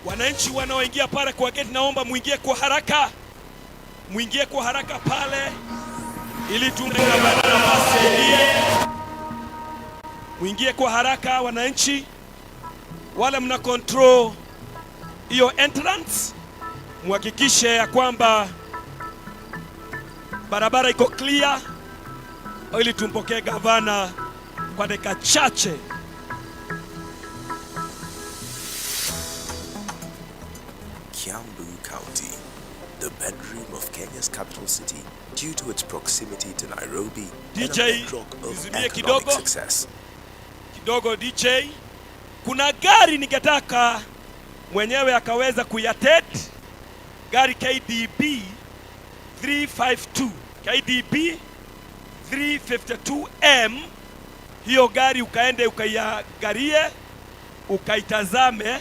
Wananchi wanaoingia pale kwa gate, naomba muingie kwa haraka. Muingie kwa haraka pale ili tumpe nafasi ingie. Muingie kwa haraka wananchi. Wale mna control hiyo entrance, muhakikishe ya kwamba barabara iko clear ili tumpokee gavana kwa dakika chache. Kiambu County, the bedroom of Kenya's capital city, due to its proximity to Nairobi, DJ, and a bedrock of economic success. Kidogo DJ, kuna gari ningetaka mwenyewe akaweza kuyatet, gari KDB 352, KDB 352M. Hiyo gari ukaende ukaiangalie, ukaitazame,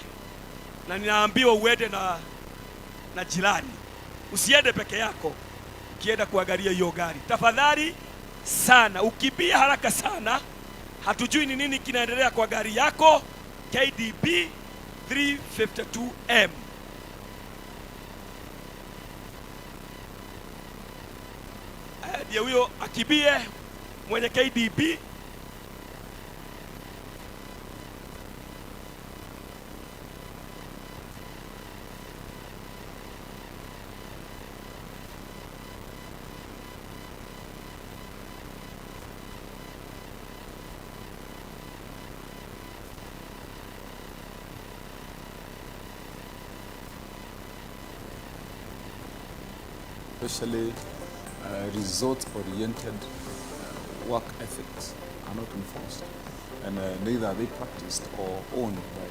na ninaambiwa uende na jirani. Usiende peke yako ukienda kuangalia hiyo gari. Tafadhali sana, ukimbia haraka sana. Hatujui ni nini kinaendelea kwa gari yako KDB 352M. Ndiye huyo akibie mwenye KDB. Especially result-oriented work ethics are not enforced, and neither are they practiced or owned by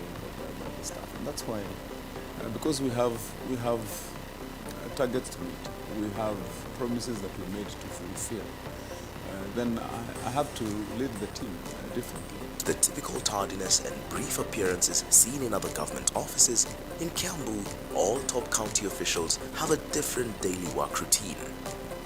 the staff. And that's why, because we have targets to meet, we have promises that we made to fulfill, then I have to lead the team differently. The typical tardiness and brief appearances seen in other government offices, in Kiambu, all top county officials have a different daily work routine.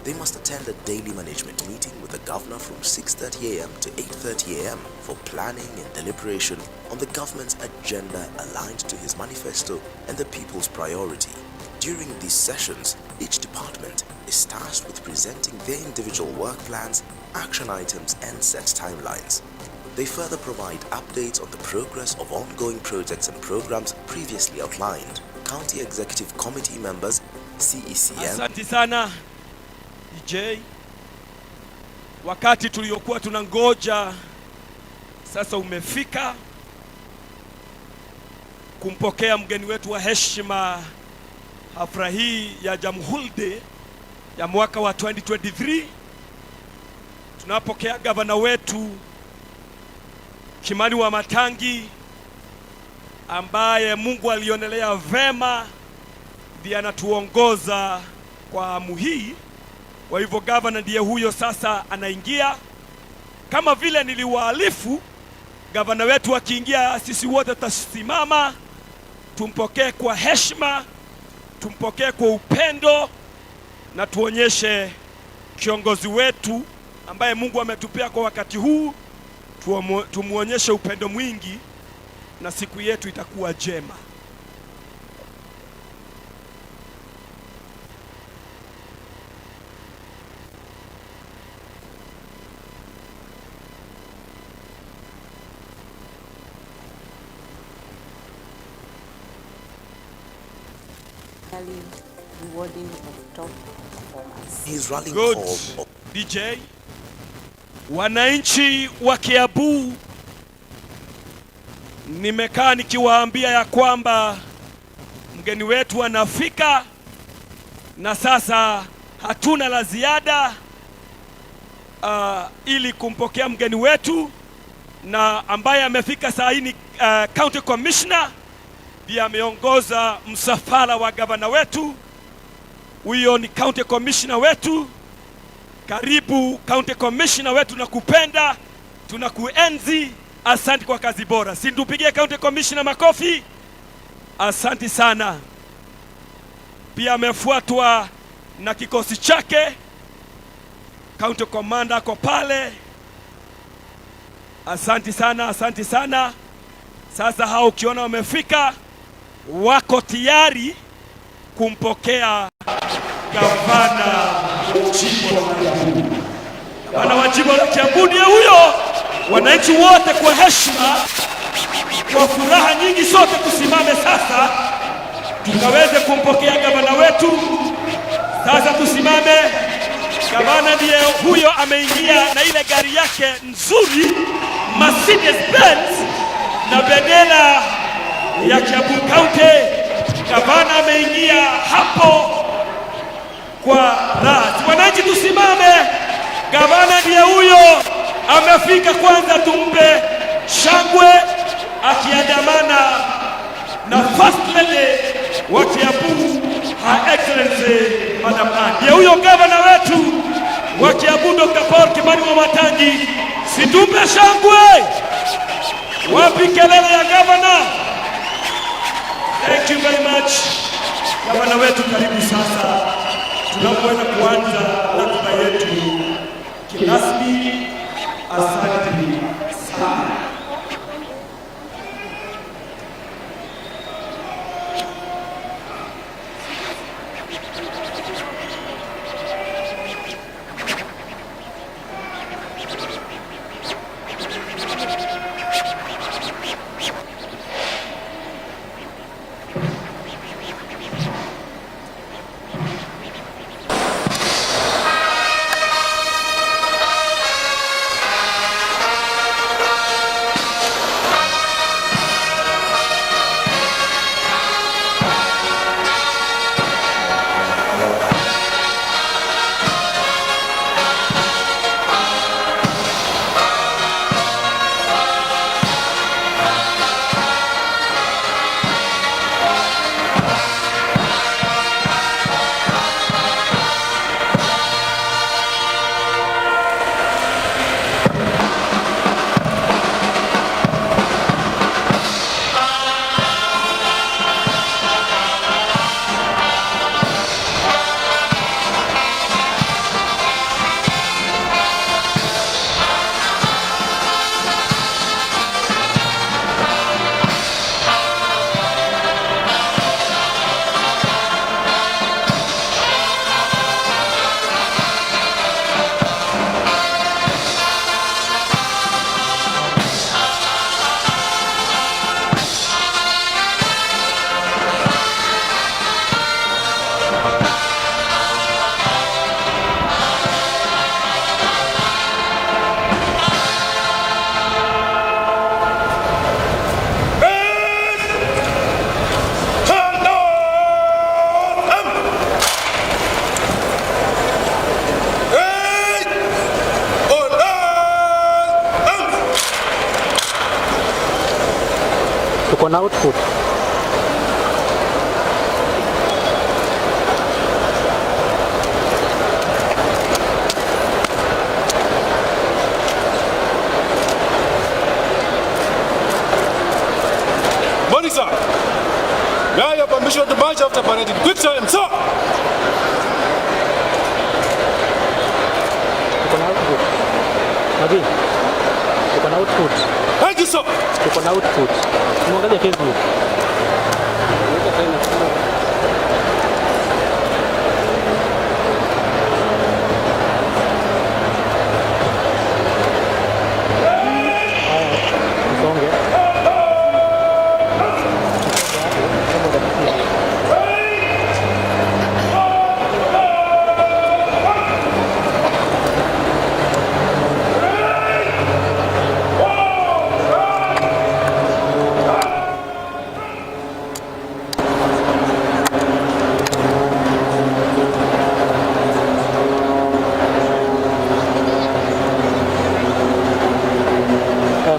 They must attend a daily management meeting with the governor from 6:30 a.m. to 8:30 a.m. for planning and deliberation on the government's agenda aligned to his manifesto and the people's priority. During these sessions, each department is tasked with presenting their individual work plans, action items, and set timelines. They further provide updates on the progress of ongoing projects and programs previously outlined. County Executive Committee members, CECM. Asante sana DJ. Wakati tuliokuwa tunangoja sasa umefika kumpokea mgeni wetu wa heshima hafla hii ya Jamhuri ya mwaka wa 2023. Tunapokea gavana wetu Kimani wa Matangi, ambaye Mungu alionelea vema ndiye anatuongoza kwa awamu hii. Kwa hivyo gavana ndiye huyo sasa anaingia. Kama vile niliwaalifu, gavana wetu akiingia sisi wote tutasimama, tumpokee kwa heshima, tumpokee kwa upendo, na tuonyeshe kiongozi wetu ambaye Mungu ametupea kwa wakati huu, tumuonyeshe upendo mwingi, na siku yetu itakuwa jema. Rewarding of top performance. His rallying Good. call. DJ, wananchi wa Kiambu, nimekaa nikiwaambia ya kwamba mgeni wetu anafika, na sasa hatuna la ziada ili kumpokea mgeni wetu, na ambaye amefika saa hii ni County Commissioner, ndiye ameongoza msafara wa gavana wetu. Huyo ni County Commissioner wetu. Karibu County Commissioner wetu, na kupenda, tunakuenzi. Asante kwa kazi bora. Si tupigie County Commissioner makofi? Asante sana. Pia amefuatwa na kikosi chake. County Commander ako pale. Asante sana, asante sana. Sasa hao ukiona wamefika, wako tayari kumpokea gavana wa jimbo la Kiambu. Ndiye huyo. Wananchi wote kwa heshima, kwa furaha nyingi, sote tusimame sasa tukaweze kumpokea gavana wetu. Sasa tusimame. Gavana ndiye huyo, ameingia na ile gari yake nzuri Mercedes Benz na bendera ya Kiambu County. Gavana ameingia hapo kwa raha. Wananchi tusimame. Gavana ndiye huyo amefika. Kwanza tumpe shangwe akiandamana na First Lady wa Kiambu, Her Excellency Madam Anne. Ndiye huyo gavana wetu wa Kiambu, Dr. Paul Kimani Wamatangi. Situmpe shangwe. Wapi kelele ya gavana? Thank you very much. Gavana wetu, karibu sasa tunapoweza kuanza ratiba yetu kirasmi. Asante sana. Tuko na output. Morning, sir. May I have permission to march after parading? Quick time, sir. Tuko na output. Magi. Tuko na output. Thank you, sir. Tuko na output. Muangalie Facebook.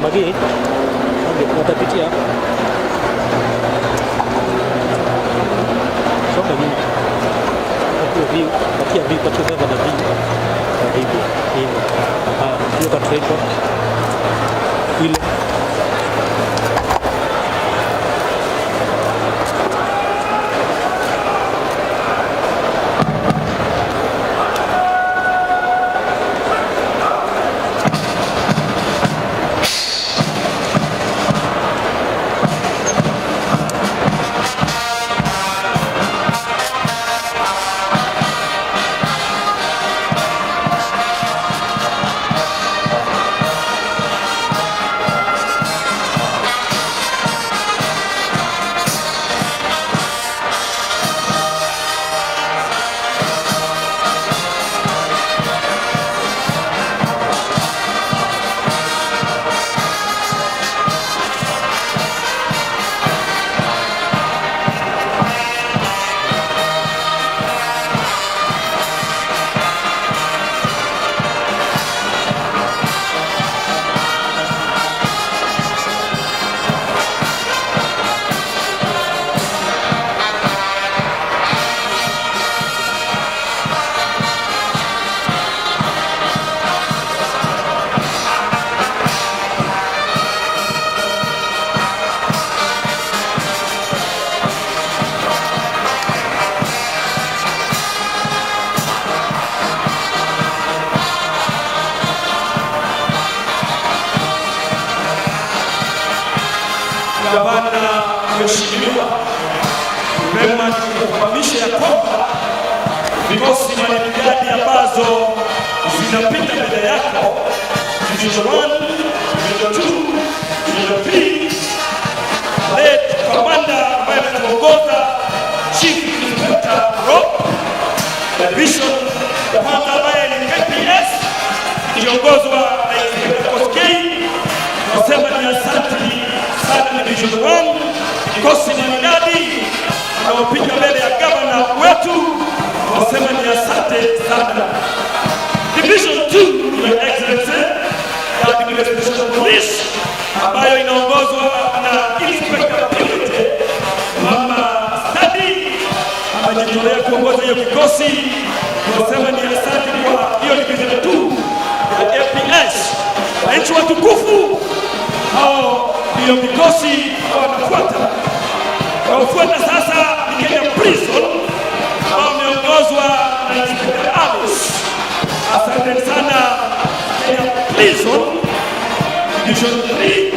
Magi, utapitia songa nyuma patia view patia beba na view hivi hiyo katreto ile Gavana mheshimiwa, vema nikufahamisha ya kwamba vikosi maridadi ambazo zinapita mbele yako, Division 1, Division 2, Division 3, led commander ambaye anatuongoza Chief Inspector Rock, Division commander ambaye ni KPS kiongozwa na Inspector Koskei. Tunasema ni asante sana Division 1, kikosi maridadi wanaopita mbele ya gavana wetu. Tunasema ni asante sana. Division 2, Your Excellency, ya Administration Police ambayo inaongozwa na Inspector Prudent, mama study amejitolea kuongoza hiyo kikosi. Tunasema ni asante kwa hiyo Division 2 ya APS. Wananchi watukufu, hao ndio vikosi wanafuata. Wanafuata sasa ni Kenya Prison ambao umeongozwa na Inspector Alice. Asante sana Kenya Prison Division 3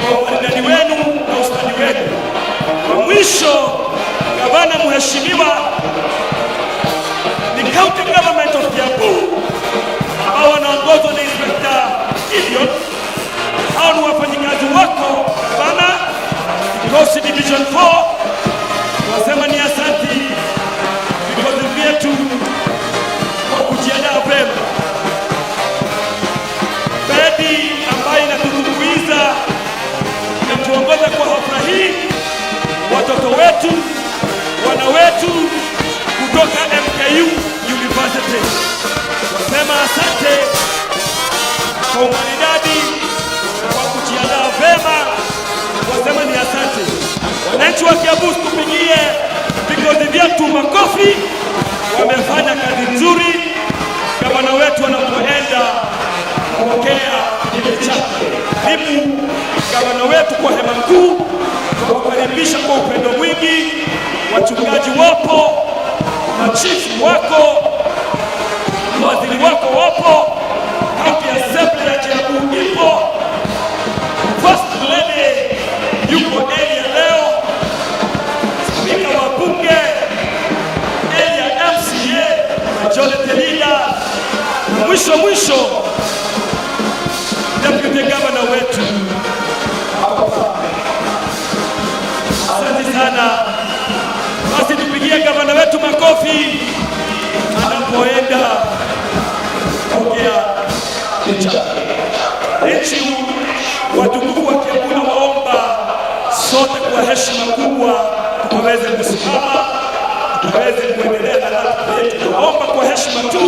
kwa umaridadi wenu na ustadi wenu. Kwa mwisho, gavana mheshimiwa, ni County Government of Kiambu ambao wanaongozwa na Inspector Gideon. Hao ni wafanyikazi wako gavana, kikosi Division 4. Tunasema ni asante vikosi vyetu kwa kujiandaa vyema. Bedi ambayo inatutumbuiza inatuongoza kwa hafla hii, watoto wetu, wana wetu kutoka MKU University. Tunasema asante kwa umaridadi, kwa kujiandaa vyema. Tunasema ni asante. Wananchi wa Kiambu, tupigie vikosi vyetu makofi. Wamefanya kazi nzuri. Gavana wetu anapoenda kupokea kile chake, karibu gavana wetu kwa hema kuu, tunakukaribisha kwa upendo mwingi. Wachungaji wapo, machifu wako, waziri wako wapo, County Assembly ya Jamhuri ipo, First Lady yuko area leo, spika wa bunge, area MCA, majority leader, na mwisho deputy governor wetu. Asante sana. Basi tupigie gavana wetu makofi anapoenda kupokea picha. Nchi watukufu wa Kiambu, na waomba sote kwa heshima kubwa tukaweze kusimama, tukaweze kuendelea na ratiba yetu. Naomba kwa heshima tu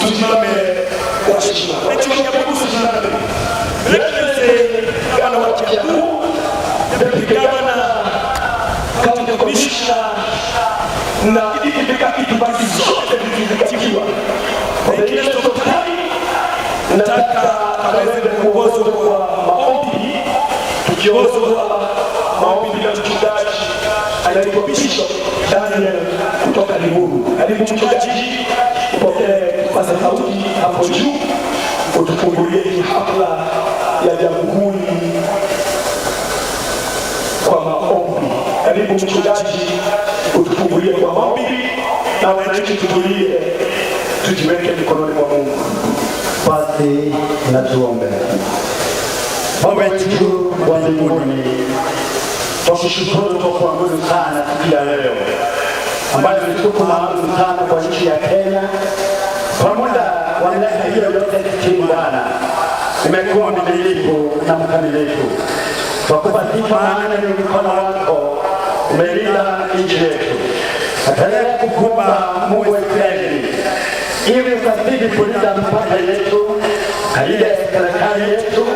tusimame kwa heshima. Nchi wa Kiambu tusimame. Excellency gavana wa Kiambu, deputy governor, county commissioner, na mikakati zote zilizingatiwa. Kwa interest of time, nataka aweze kuongozwa kwa maombi, tukiongozwa maombi ya mchungaji anaitwa Bishop Daniel kutoka Jamhuri. Hadi mchungaji upokee kipaza sauti hapo juu, utufungulie hafla ya Jamhuri kwa maombi. Karibu mchungaji, utufungulie kwa maombi, na wananchi tutulie, tujiweke mikononi mwa Mungu. Basi na tuombe. Baba wetu wa mbinguni, tukushukuru kwa kuabudu sana siku ya leo ambayo ni siku maalum sana kwa nchi ya Kenya. Kwa muda wa miaka hiyo yote tukiungana, umekuwa mwaminifu na mkamilifu. Twakupa sifa, maana ni mkono wako umelinda nchi yetu. Endelea kukupa Mungu wa Israeli, ili ukazidi kulinda mipaka yetu, katika serikali yetu,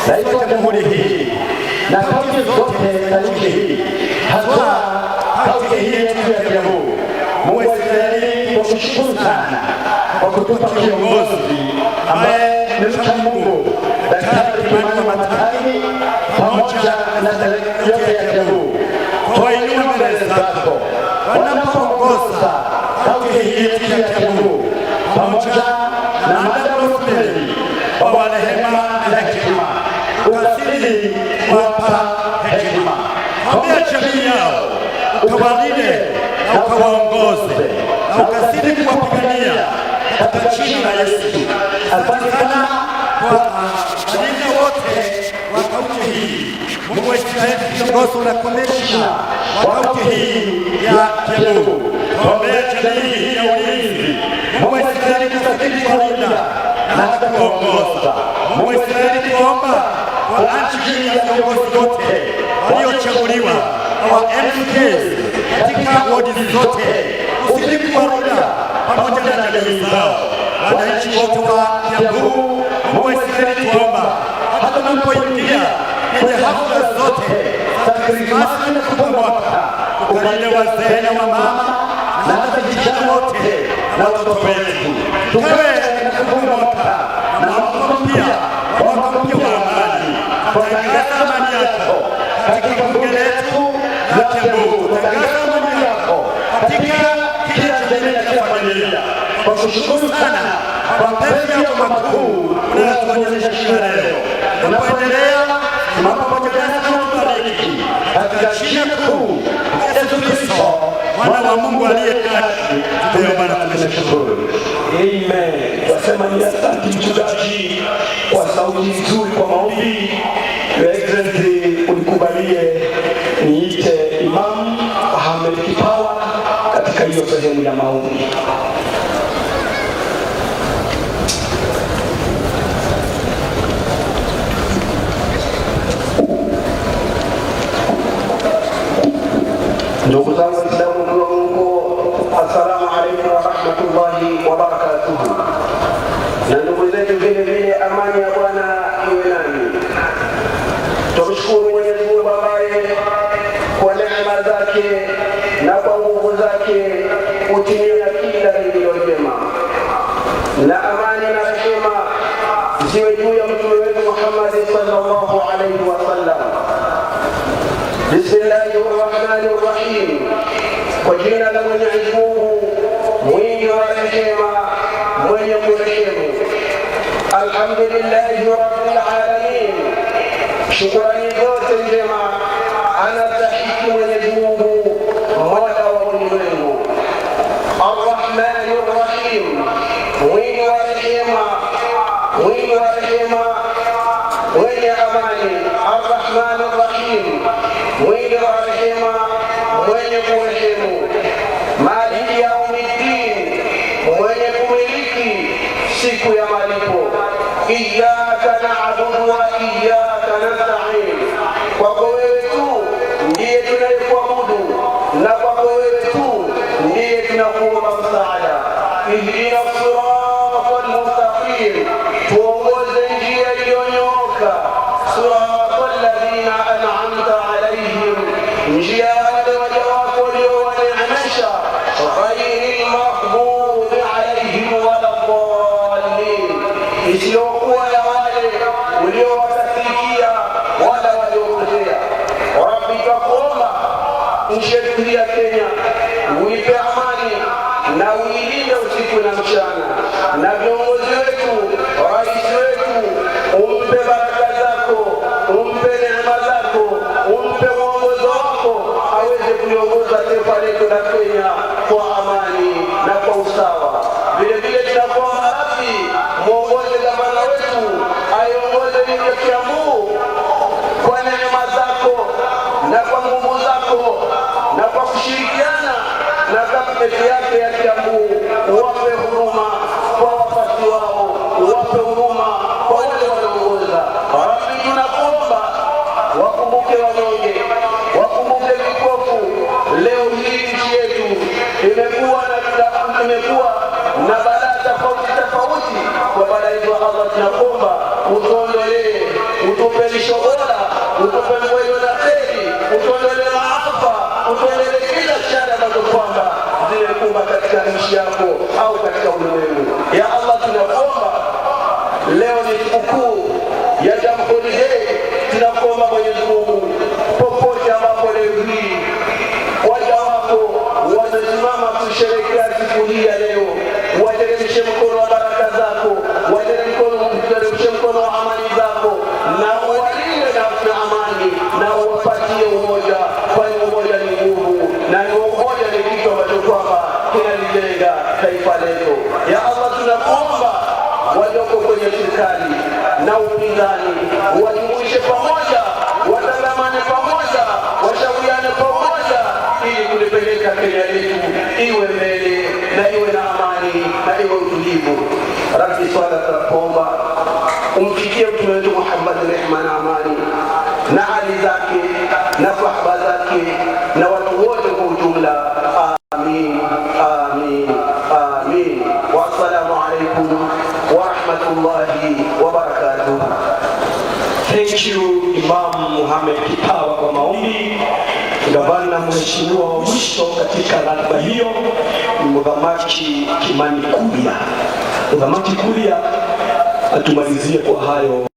katika jamhuri hii na kaunti zote za nchi hii, hasa kaunti hii yetu ya Kiambu. Mungu wa Israeli, tukushukuru sana kwa kutupa kiongozi ambaye ni mcha Mungu, Daktari Kimani Wamatangi, pamoja na serikali yote ya Kiambu. Twainua mbele zako wanapoongoza kaunti hii yetu ya Kiambu, pamoja na Madam Rosemary wa rehema na hekima, ukazidi kuwapa ombea jamii yao, ukawalinde na ukawaongoze na ukazidi kuwapigania katika jina la Yesu. Asante sana kwa walinda wote wa kaunti hii. Mungu wa Israeli, viongozi na komishna wa kaunti hii ya Kiambu, ombea jamii hii ya ulinzi. Mungu wa Israeli, kazidi kuwalinda na hata kuwaongoza. Mungu wa Israeli, kuomba kwa ajili ya viongozi wote waliochaguliwa wa MCAs katika wadi zote, usidi kuwalinda pamoja na jamii zao. Wananchi wote wa Kiambu, Mungu wa Israeli, tuomba hata tunapoingia kwenye hafla zote za Krismasi na kufunga mwaka, ukalinde wazee na wamama na hata vijana wote na watoto wetu. Tukawe kufunga mwaka na mwaka mpya wa amani. Tutangaza amani yako katika bunge letu la Kiambu. Tutangaza amani yako katika kila jamii ya familia. Kwa kushukuru sana kwa mapenzi yako makuu unayotuonyesha kila leo. Unapoendelea simama pamoja nasi na kubariki katika jina kuu la Yesu Kristo, mwana wa Mungu aliye kati, tumeomba na tumeshukuru. Amen. Wasema ni asante mchungaji kwa sauti nzuri kwa maombi. Your Excellency, unikubalie niite Imam Ahmed Kipawa katika hiyo sehemu ya maombi. Ndugu zangu Waislamu, Mungu, assalamu alaykum wa rahmatullahi wa barakatuh. Na ndugu zetu vile vile, amani ya Bwana iwe nanyi. Tumshukuru Mwenyezi Mungu ambaye kwa neema zake na kwa nguvu zake hutimia kila lililo jema. Na amani na rehema ziwe juu ya mtume wetu Muhammad sallallahu alayhi wasallam. Bismillahirrahmanirrahim. Kwa jina la Mwenyezi Mungu mwingi wa rehema, mwenye kurehemu. Alhamdulillahi rabbil alamin. Shukrani zote njema anastahili Mwenyezi Mungu, mola wa ulimwengu. Arrahmanir rahim, mwingi wa rehema, mwingi wa rehema, mwenye amani. Arrahmanir rahim, mwingi wa rehema, mwenye kurehemu. Maliki yaumiddin, mwenye kumiliki siku ya malipo. Iyyaka na'budu wa iyyaka nasta'in, kwako wewe tu ndiye tunayekuabudu na kwako wewe tu ndiye tunakuomba msaada. Ihdina siratal mustaqim, tuongoze njia iliyonyooka. Siratal ladhina an'amta alayhim, njia wale waja wako uliowaneemesha. Ghayril maghdubi alayhim waladdallin, isiyokuwa ya wale uliowakasirikia wala waliopotea. Rabbi, twakuomba nchi yetu hii ya Kenya uipe amani na uilinde usiku na mchana, na viongozi wetu, rais wetu, umpe baraka zako, umpe neema zako, umpe mwongozo wako, aweze kuliongoza taifa letu la Kenya kwa amani na kwa usawa. Vile vile tunakuomba Rabbi, mwongoze gavana wetu, aiongoze nchi ya Kiambu kwa neema zako na kwa nguvu zako na kwa kushirikiana na gavumenti yake ya Kiambu. Uwape huruma kwa wafasi wao, uwape huruma kwa wale wanaongoza. Rabbi, tunakuomba wakumbuke wanyonge, wakumbuke vipofu. Leo hii nchi yetu imekuwa na balaa tofauti. Kwa balaa hizo Allah tunakuomba utuondolee, utupe lisho bora, utupe mwenye na kheri, utuondolee maafa, utuondolee kila shida ambazo kwamba zimekumba katika nchi yako au katika ulimwengu. Ya Allah, tunakuomba leo ni sikukuu ya Jamhuri Day. Tunakuomba Mwenyezi Mungu, popote ambapo leo hii waja wako wamesimama kusherehekea siku hii ya leo, wateremshe mkono wa baraka zako, wateremshe mkono wa amani zako, na uwalinde na amani, na uwapatie umoja utulivu. Rabbi, swala tunakuomba umfikie Mtume wetu Muhammad, rehma na amani na ali zake na sahaba zake na watu wote kwa ujumla. Amin, amin, amin. Wa assalamu alaikum wa rahmatullahi wa barakatuh. Thank you Imam Muhammad Kipawa kwa maombi. Gavana mheshimiwa wa mwisho katika ratiba hiyo ni Mdhamaki Kimani Kuria. Mdhamaki Kuria atumalizie kwa hayo.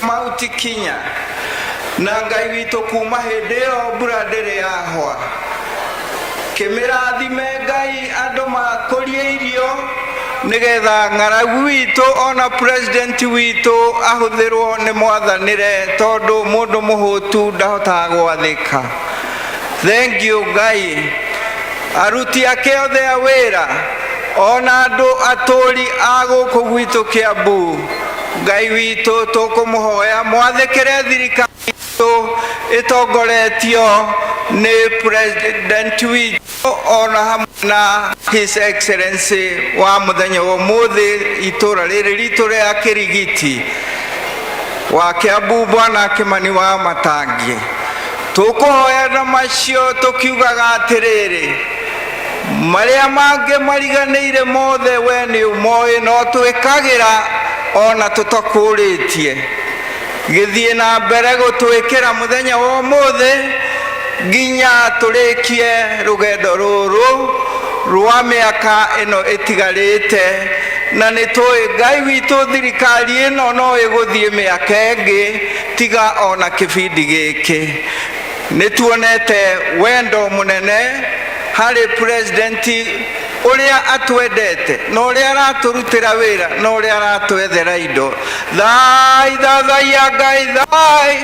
Mauti Kinya na Ngai witũ kuma hĩndĩ ĩyo mbura ndĩrĩ yahwa. Kĩmĩrathime Ngai andũ makũrie irio nĩgetha ng'aragu witũ ona president witũ ahũthĩrwo nĩ mwathanĩre tondũ mũndũ mũhũtu ndahotaga gwathĩka. Thank you Ngai. Aruti ake othe a wĩra ona andũ atũri a gũkũ gwitũ Kiambu, Ngai witũ tũkũmũhoya mwathĩkĩre thirikari itũ ĩtongoretio nĩ president witũ ona hamwe na His Excellency wa mũthenya wa ũmũthĩ itũra rĩrĩ ritũ rĩa Kirigiti wa Kiambu Bwana Kimani wa Matangi. Tũkũhoya na macio tũkiugaga atĩrĩrĩ, marĩa mangĩ mariganĩire mothe we nĩ ũmoĩ no twĩkagĩra ona tũtakũrĩtie. githie na mbere gutwikira muthenya wa muthe nginya turikie rugendo ruru rwa miaka ino itigarite, na nitui Ngai witu thirikari ino no iguthie miaka ingi tiga ona kibindi giki. Nituonete wendo munene hari president uria atwendete na uria araturutira wira na uria aratwethera indo. Thai thathaia Ngai thai,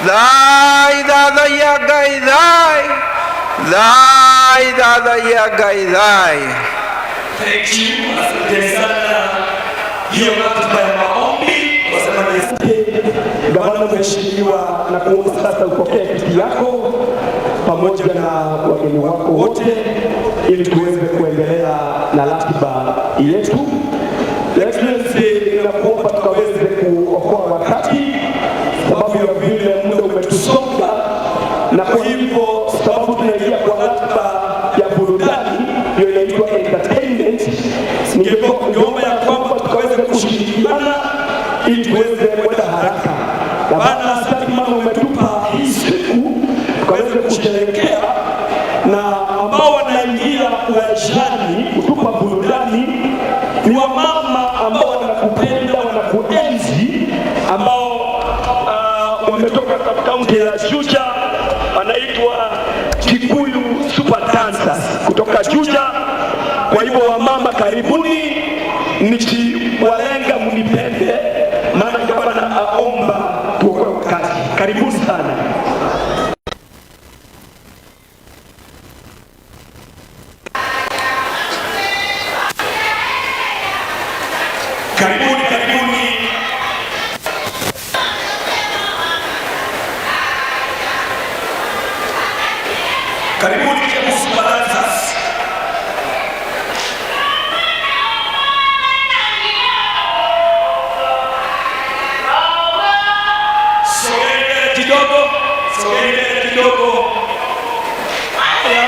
thai thathaia Ngai thai, thai thathaia Ngai thai. Thank you. Asante sana. Hiyo ratiba ya maombi gavana mheshimiwa, na kuomba sasa upokee kiti yako pamoja na wageni wako wote ili tuweze kuendelea na ratiba yetu. Excellency, ninakuomba tukaweze kuokoa wakati sababu ya vile muda umetusonga, na kwa hivyo sababu tunaingia kwa ratiba ya burudani hiyo inaitwa entertainment, ningeomba ya kwamba tukaweze kushirikiana ili tuweze kwenda haraka. Na bana, asante mama, umetupa hii siku tukaweze kusherehekea, na ambao wanaingia uwanjani kutupa burudani ni wamama ambao wanakupenda, wanakuenzi, ambao wametoka kaunti ya Juja, wanaitwa Kikuyu Super Dancers kutoka Juja. Kwa hivyo wamama, karibuni, nikiwalenga mnipende, maana gavana aomba tuokoe wakati. Karibuni sana. Karibuni, karibuni. Karibuni Kiambu Super Dancers. Sogea kidogo, sogea kidogo. Haya.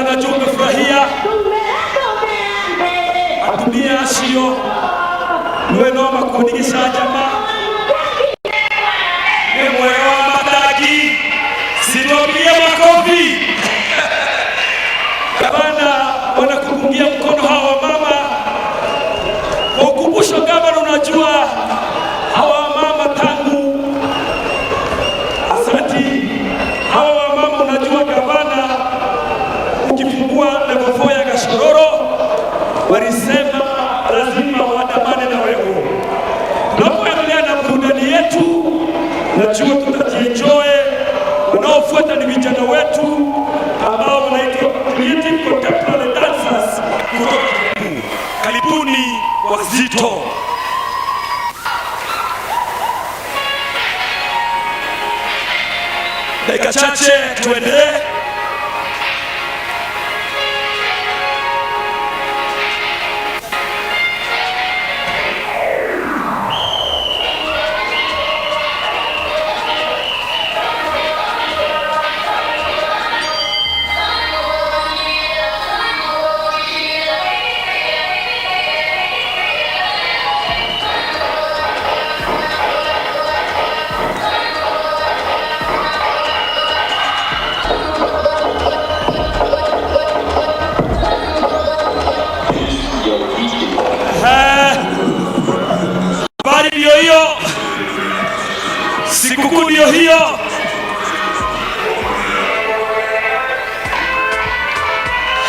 najua umefurahia. Atumia asio niwe noma kudigisha jamaa mwewa mataki sitopia makofi. Gavana wanakupungia mkono hawa mama. Ukumbusho gavana, unajua hawa mama tangu asante hawa mama, unajua gavana, ukifungua level 4 ya Gashororo walisema lazima waandamane na wewe. Tunapoendelea na burudani yetu, najua tutajienjoy. Wanaofuata ni vijana wetu ambao wanaitwa Creative Contemporary Dancers kutoka Kiambu. Karibuni wazito. Dakika chache tuendelee. Sikukuu ndio hiyo.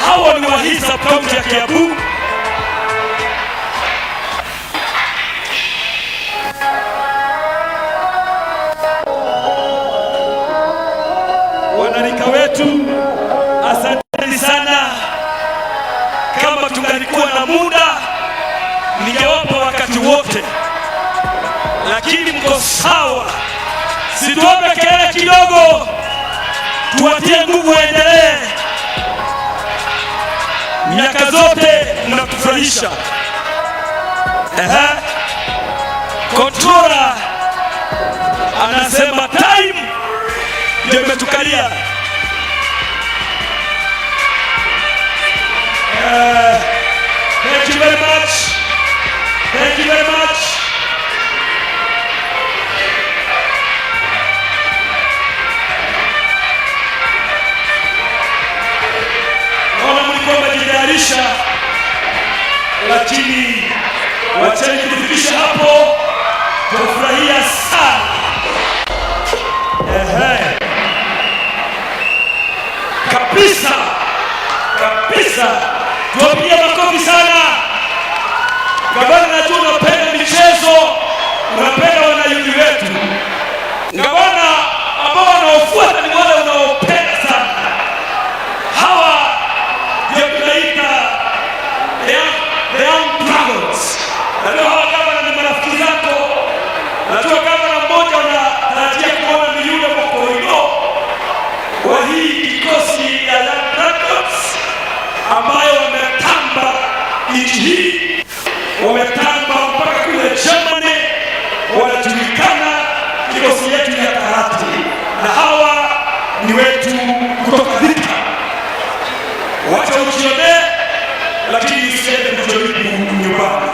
Hawa ni wahisa kaunti ya Kiambu. Wanarika wetu, asanteni sana. Kama tungalikuwa na muda ningewapa wakati wote, lakini mko sawa. Situombe kelele kidogo, tuwatie nguvu waendelee. Miaka zote mnatufurahisha. Controller anasema time ndio imetukalia. Thank you very much. Thank you very much. Lakini wacheni kufikisha hapo, tufurahia sana. Kabisa kabisa, tuwapigie makofi sana. Gavana, najua unapenda michezo, unapenda wanayuthi wetu. Gavana, ambao wanaofuata ni wale wanaopenda sana. Hawa ndio tunaita the young dragons. Najua hawa gavana ni marafiki zako. Najua gavana mmoja unatarajia kuona ni yule mkoino wa hii kikosi ya young dragons ambayo wametamba nchi hii, wametamba mpaka kule Germany, wanajulikana kikosi yetu ya karate. Na hawa ni wetu kutoka Vita. Wacha ujione, lakini usiende kujaribu nyumbani.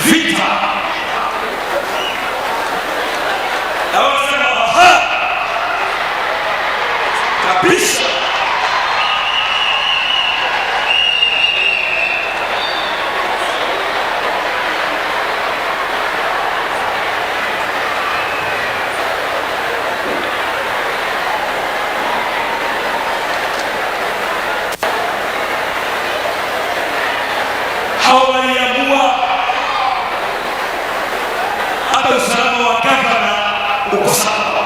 Vita. Kabisa. Hawa waliamua hata usalama wa gavana uko sawa.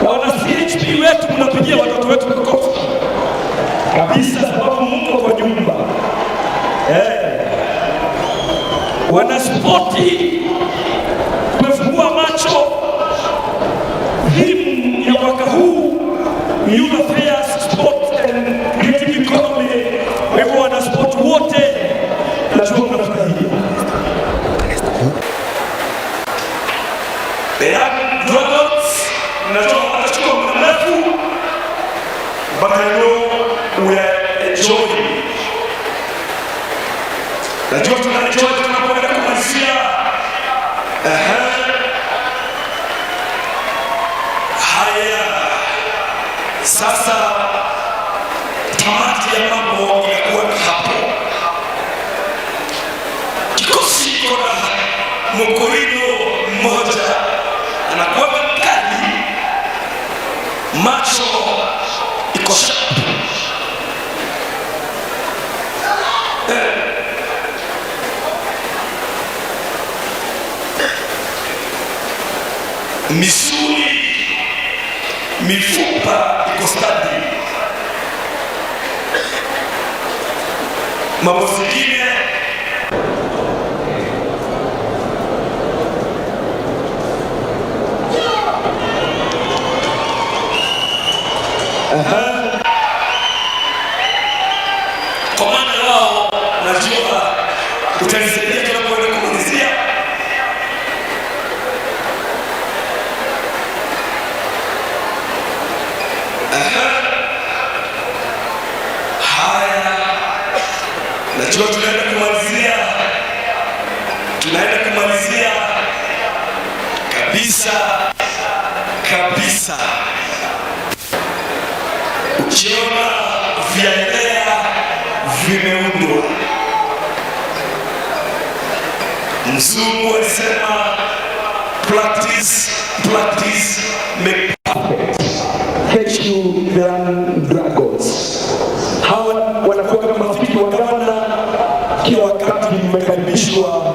Wana CHP wetu, mnapigia watoto wetu makofi kabisa, sababu mko kwa nyumba. Wana spoti, tumefungua macho. Hii ya youth affairs, sport and creative economy. Hivyo wana sport wote najua mnafurahia. The young dropouts najua watachukua muda mrefu, but I know we are enjoying. Najua tunaenjoy tunapoenda kumalizia. Haya, sasa tamati ya mambo inakuwa hapo. Kikosi iko na mkorino mmoja anakuwa mkali, macho iko sharp. Misuli, mifupa iko stadi. Mambo zingine komanda wao najua utanisaidia tunapoenda kumalizia. Haya, najua tunaenda kumalizia kabisa. Ukiona vyaelea vimeundwa, mzungu alisema practice make perfect. Thank you, young dragons. Hawa wanakuwa kama rafiki wa gavana, kila wakati mmekaribishwa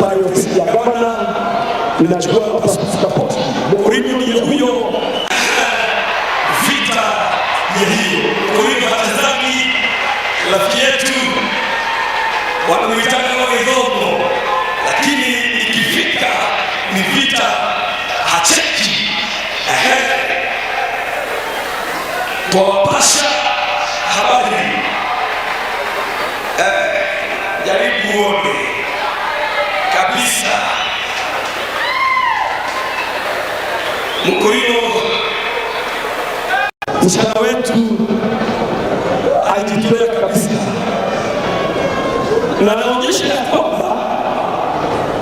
pale ofisi ya gavana. Ninachukua support. Mourinho ndiye huyo, vita ya hiyo. Mourinho hatazami rafiki yetu, wanamuitaka kwa hivyo, lakini ikifika ni vita hacheki. Tuwapasha habari, jaribu uone kabisa. Mourinho msichana wetu ajitolea kabisa, na anaonyesha kwamba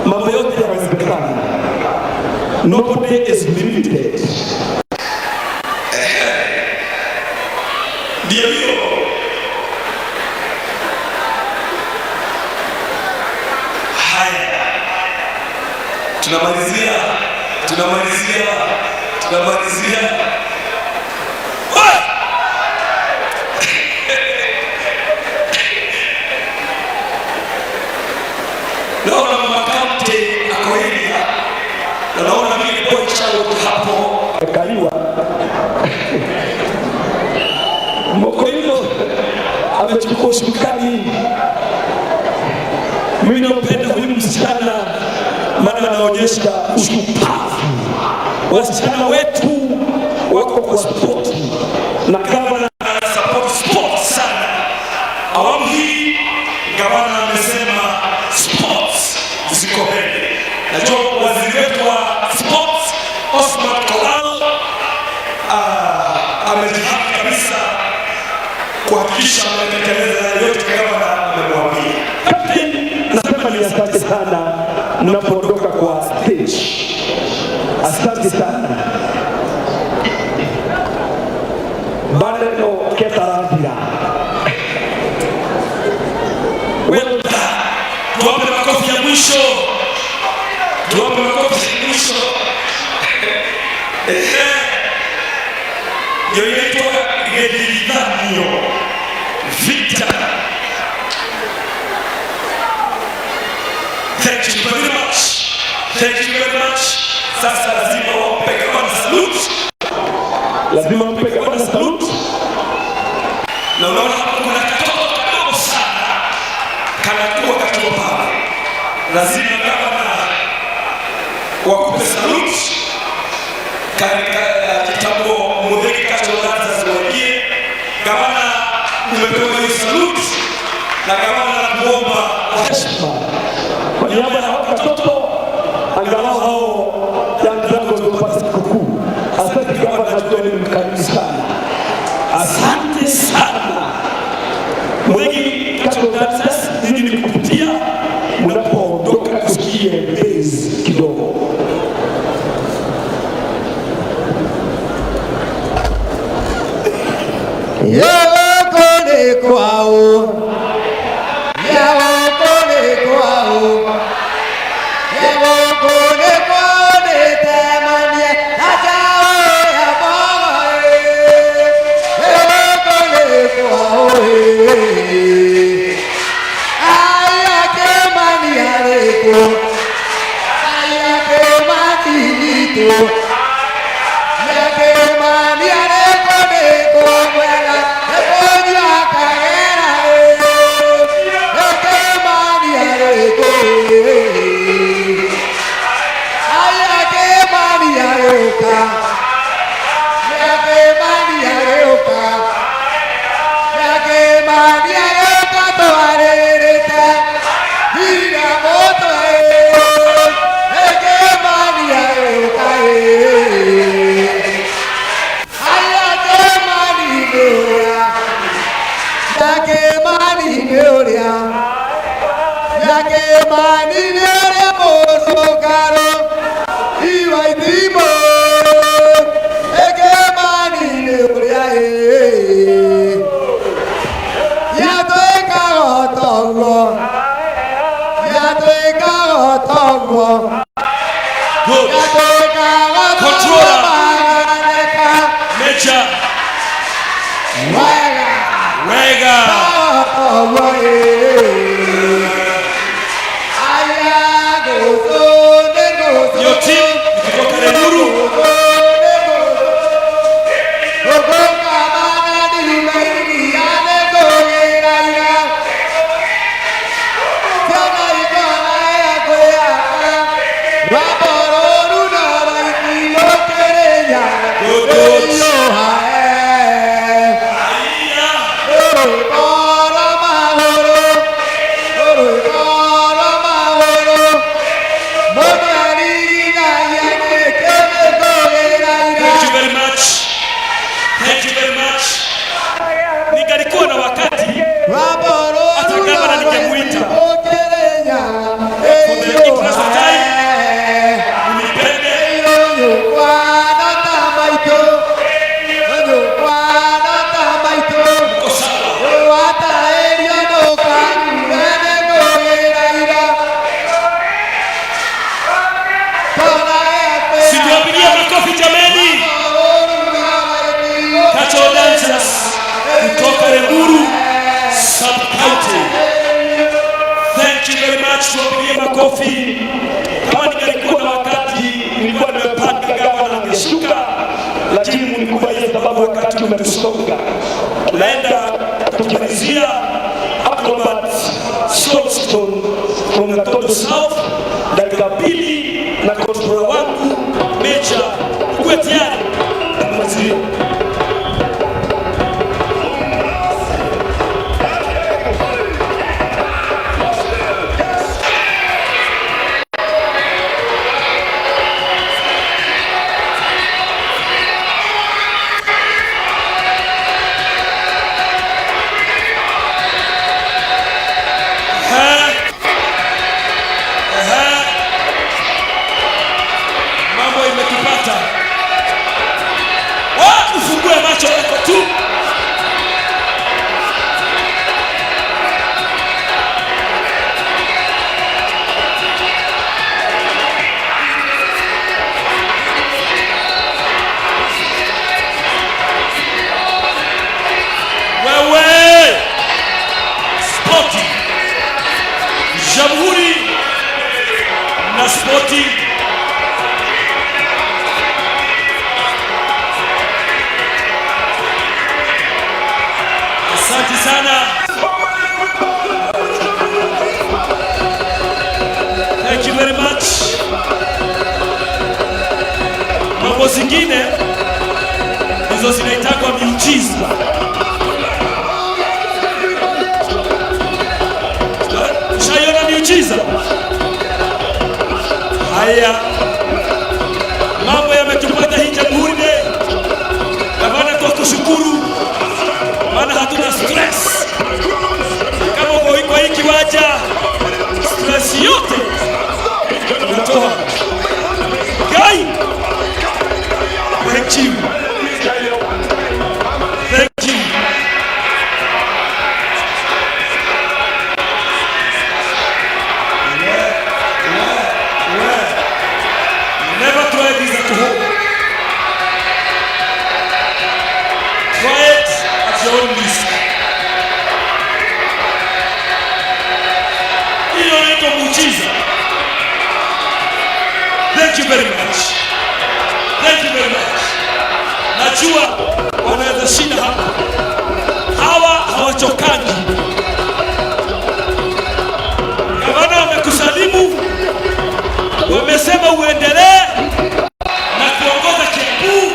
mambo yote yanawezekana. Nobody is limited. Ndio hiyo. Haya, tunamalizia. Naona makamte ako hivi, na naona mimi boy chalo hapo Kaliwa. Mourinho amechukua usukani. Mimi napenda huyu msichana, maana anaonyesha ushupavu. Wasichana wetu wako kwa sport, na gavana support sport sana. Awamu hii gavana amesema sports ziko mbele. Najua waziri wetu wa sports Osman Kolal amejihami kabisa kuhakikisha ametekeleza yote gavana amemwambia. Nasema ni asante sana mnapoondoka kwa stage. Asante sana. Baleno ketaradira. Well done. Tuwape makofi ya mwisho. Ndio inaitwa Gedilidanio Vita. Thank you very much. Sasa lazima wampe gavana salute. Na unaona kuna katoto kadogo sana kanakuwa katua pale. Lazima gavana wakupe salute. Katika kitambo Mudheki Kacholaza tumepewa hii salute na gavana la kuomba kwa heshima kwa niaba ya watoto angalau hao yangu wamepata sikukuu. Asante gavana, najua ni mkarimu sana. Asante sana. Wengi katika dancers nini ni kupitia mnapoondoka kusikie bass kidogo. Yawakone kwao, yawakone kwao, yawakone kwao ni temanie ajao ya boe. Yawakone kwao, ayake mani areko, ayake mani nito, ayake mani areko neko mwela. Kama ningelikuwa na wakati nilikuwa nimepanga gavana angeshuka, lakini mnikubalia sababu wakati umetusonga. Tunaenda tukimalizia acrobat Soulstone from Natodo South, dakika pili na controller wangu Mecha ukuwe tayari kumalizia. Jamhuri na spoti. Asante sana. Thank you very much. Mambo zingine hizo zinaitwa miujiza. Haya, mambo yametupata hii Jamhuri Day. Gavana, kwa kushukuru, maana hatuna stress. Kama kwa hii kiwanja, stress yote tunatoa. Guy, thank you. Thank you. Never try this at home. Try it at your own risk. Hiyo inaitwa muujiza. Thank you very much. Thank you very much. Najua wanaweza shinda hapa. Hawa hawachokangi. Gavana wamekusalimu, wamesema uendelee na kuongoza Kiambu,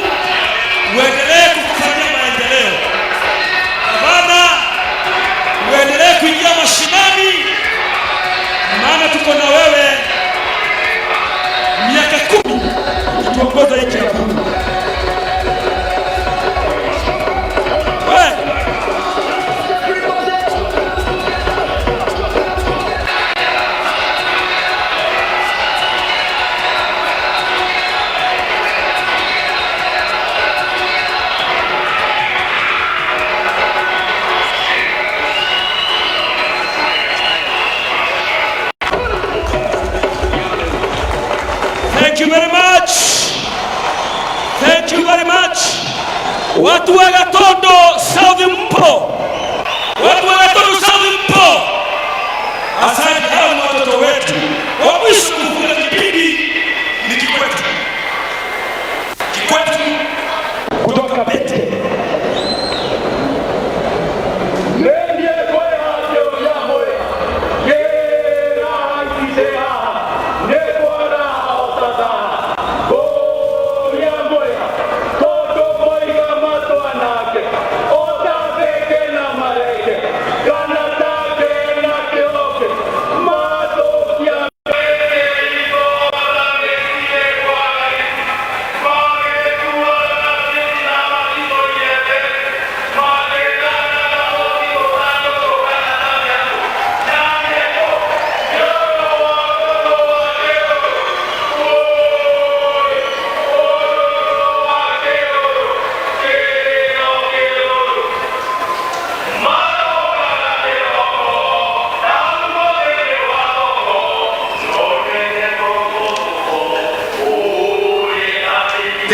uendelee kufanya maendeleo. Gavana, uendelee kuingia mashinani, maana tuko na wewe miaka 10 ukituongoza hii Kiambu. Thank you very much. Thank you very much. Watu wa Gatondo South mpo. Watu wa Gatondo South mpo. Asante hao watoto wetu. Wa mwisho kufunga kipindi ni Kikwete. Kikwete kutoka Bete.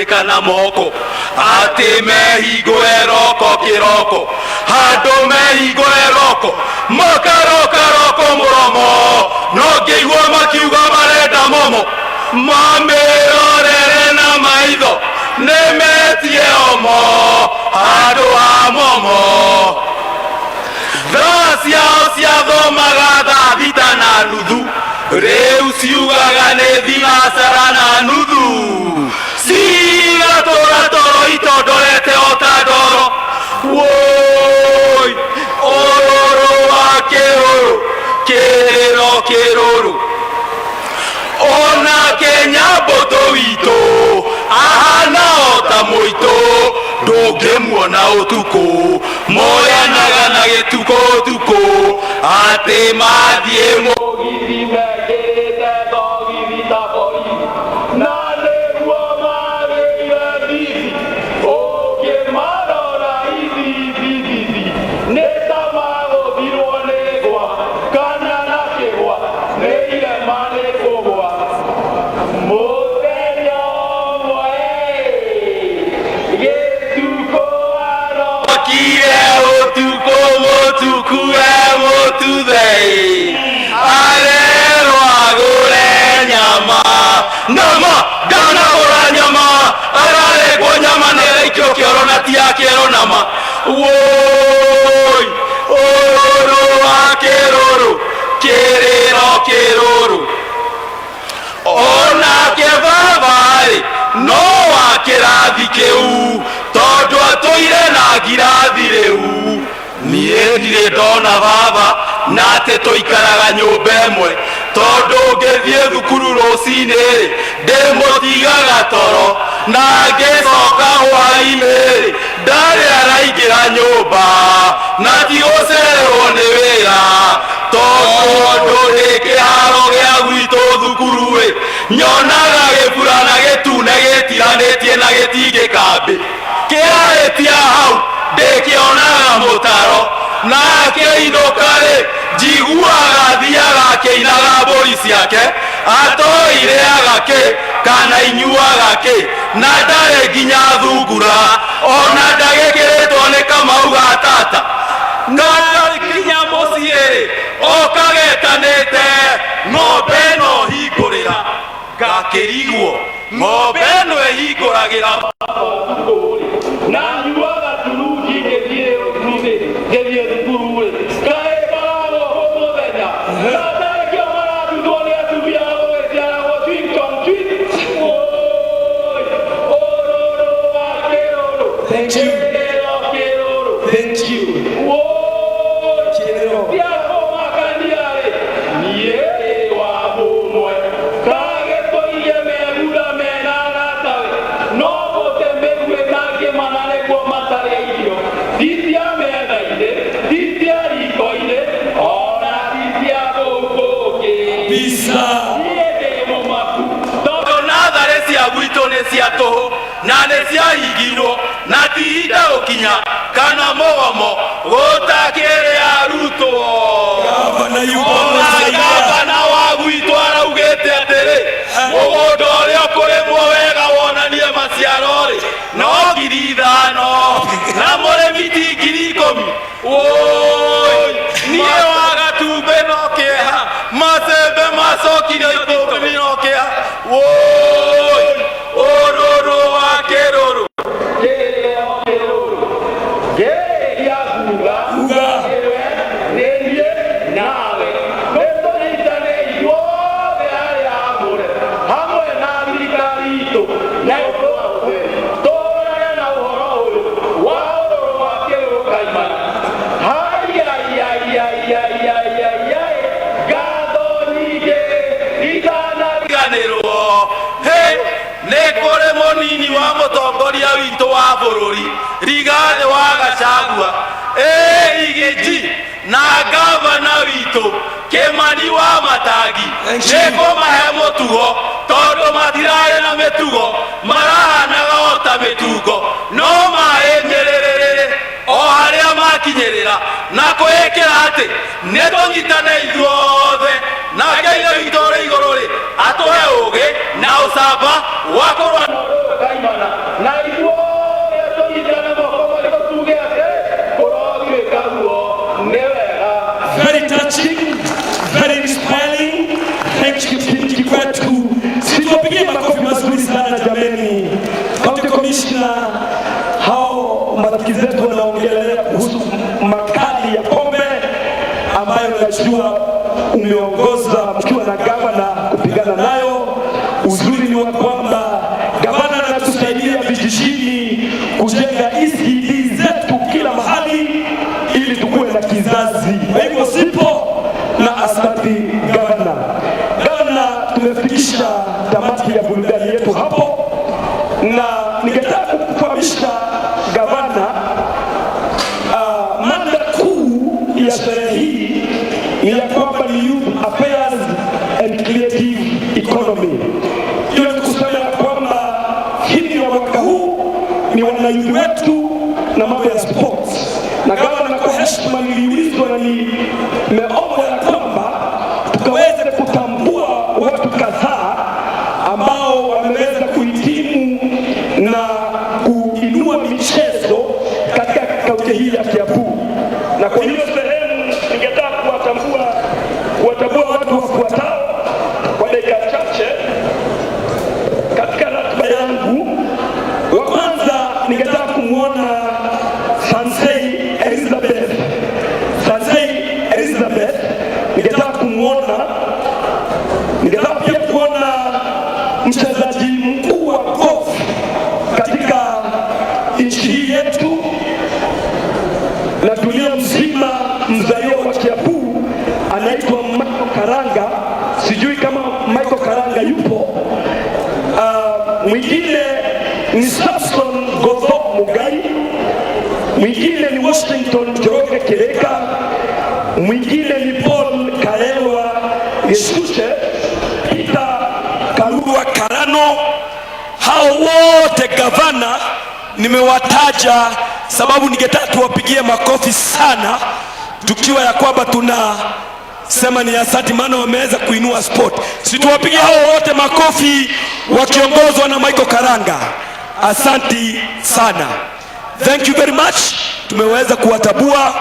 Kana moko ati mehigo eroko kiroko hado mehigo eroko makaroka roko muromo no geigwa makiuga marenda momo mamerorere na maitho nemetie omo hado ha momo Gracias thomaga thita na nuthu reu ciugaga nĩ thinacara na nuthu Sigatora toro itondorete otandoro Woi ororo wa keroro Kerero keroro Ona Kenya boto wito Ahana ota moito Ndũngĩmuona ũtukũ Moyanaga na gĩtuko tuko Atĩ mathiĩ mũgithi mekĩrĩte thogithi ta bori Na Nama, dana ora nyama, arare kwa nyama nere ikyo kioro na tia kioro nama. Woi, ororo akeroro, kerero keroro. Ona kevavari, no akerathi keu, tondu atoire na girathi reu. Nie ndire ndona baba, na te toikaraga nyumba imwe. tondu ngithie thukuru rucini ndimutigaga toro na ngicoka hwaini ndari araingira nyumba na tigucererwo ni wira tondu ndi kiharo gia gwitu thukuru nyonaga gĩburana gĩtune gĩtiranĩtie na gĩtingĩkambi kĩarĩtia hau ndĩkĩonaga mũtaro na kĩinũka-rĩ njiguaga thiaga kĩinaga mbũri ciake atoire agakĩ kana inyuaga kĩ na ndarĩ nginya thungura ona ndagĩkĩrĩtwo nĩ Kamau ga tata na ndarĩkinya mũciĩ okagetanĩte ng'ombe ĩno hingũrĩra ngakĩrigwo ng'ombe ĩno ĩhingũragĩra na nyuaga turungi ngĩthiĩ thukuru kaĩ karagwo mũthenya ndarĩkio maratutwo nĩ atumia gũgĩciaragwo twington ũrũrũ wa kĩrũrũ kĩrũrũ thank you na nĩciahingirwo na tihinda gũkinya kana mũgomo gũtakĩrĩ arutwo gavana wa gwitũ araugĩte atĩrĩ mũgũnda ũrĩa ũkũrĩmwo wega wonanie maciaro-rĩ no 5,000 na mũrĩmi ti 10,000 niĩ wa Gatumbĩ no kĩeha macembe macokire Ikũmbĩ no kĩeha ũrũrũ wa kĩrũrũ geria kuga nĩniĩ nawe nĩtũnyitane ithuothe arĩa amũre hamwe na thirikari itũ na tũrage na ũhoro ũyũ wa ũrũrũ wa kĩrũrũ kaimana ngatho nyingĩ itanariganĩrwo nĩ kũrĩ mũnini wa mũtongoria witũ wa bũrũri Rigathĩ wa Gachagua igiji na gavana witũ Kĩmani wa Matangi nĩ kũmahe mũtugo tondũ matirarĩ na mĩtugo marahanaga o ta mĩtungo no maĩnyĩrĩrĩrĩ o harĩa makinyĩrĩra na kwĩĩkĩra atĩ nĩtũnyitane ithuothe na Ngai witũ ũrĩ igũrũ-rĩ atũhe ũũgĩ na ũcamba wa kũrũa kaimana na ithuothe tũnyitane moko marĩ tuge atĩ kũrogĩka guo nĩ wega. Very touching, very inspiring. Thank you Kirigiti kwetu. Situwapigie makofi mazuri sana jameni. County Commissioner, hao marafiki zetu wanaongelea kuhusu makali ya pombe ambayo najua umeongoza mkiwa na gavana kupigana nayo. Uzuri ni wa kwamba gavana anatusaidia vijijini kujenga ECD zetu kila mahali ili tukuwe na kizazi. Kwa hivyo sipo na asante gavana. Gavana, tumefikisha tamati ya burudani yetu hapo, na ningetaka kukufahamisha gavana, mada kuu ya sherehe hii ni ya kwamba ni youth affairs and creative economy. Hiyo ni kusema ya kwamba hili ya mwaka huu ni wanayuthi wetu na mambo ya sports. Na gavana, kwa heshima niliulizwa na nimeomba ya kwamba tukaweze kutambua watu kadhaa ambao wameweza kuhitimu na kuinua michezo katika kaunti hii ya Kiambu. Na kwa hiyo sehemu ningetaka kuwatambua watu wafuatao kwa dakika chache katika ratiba yangu. Wa kwanza ningetaka kumwona Sansei Elizabeth, ningetaka kumwona, ningetaka pia kuona mchezaji mkuu wa golf katika nchi hii yetu na dunia mzima, mzaliwa wa Kiambu, anaitwa Karanga. ni Samson Godho Mugai, mwingine ni Washington Njoroge Kireka, mwingine ni Paul Kaelwa Yesuse, Peter Kalurwa Karano. Hao wote gavana nimewataja sababu ningetaka tuwapigie makofi sana, tukiwa ya kwamba tunasema ni asante, maana wameweza kuinua sport. Situwapigie hao wote makofi wakiongozwa na Michael Karanga. Asanti sana. Thank you very much. Tumeweza kuwatabua.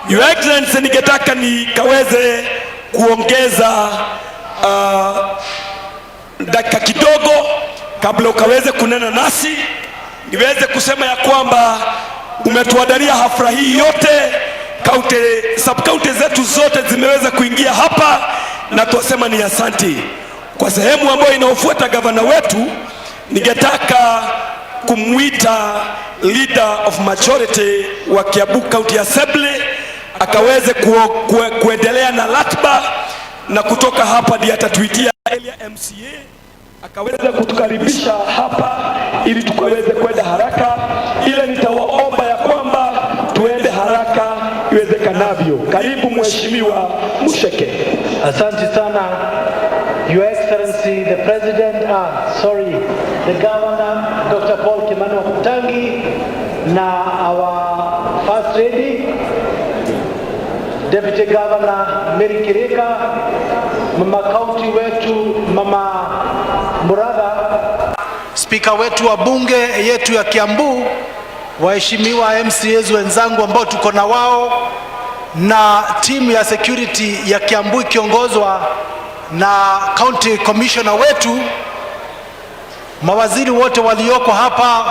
Your Excellency, ningetaka nikaweze kuongeza dakika kidogo kabla ukaweze kunena nasi, niweze kusema ya kwamba umetuandalia hafla hii yote. Sub-county zetu zote zimeweza kuingia hapa na tuwasema ni asanti. Kwa sehemu ambayo inaofuata gavana wetu, ningetaka kumwita leader of majority wa Kiambu County Assembly akaweze kuendelea na ratiba, na kutoka hapa ndiye atatuitia area MCA akaweza kutukaribisha hapa ili tukaweze kwenda haraka. Ile nitawaomba ya kwamba tuende haraka iwezekanavyo. Karibu Mheshimiwa Musheke. Asante sana, Your Excellency the President, the Governor Dr. Paul Kimani Wamatangi, na our First Lady Deputy Governor Mary Kireka, Mama County wetu Mama Muradha, Speaker wetu wa bunge yetu ya Kiambu, waheshimiwa MCAs wenzangu ambao tuko na wao, na timu ya security ya Kiambu ikiongozwa na County Commissioner wetu, mawaziri wote walioko hapa,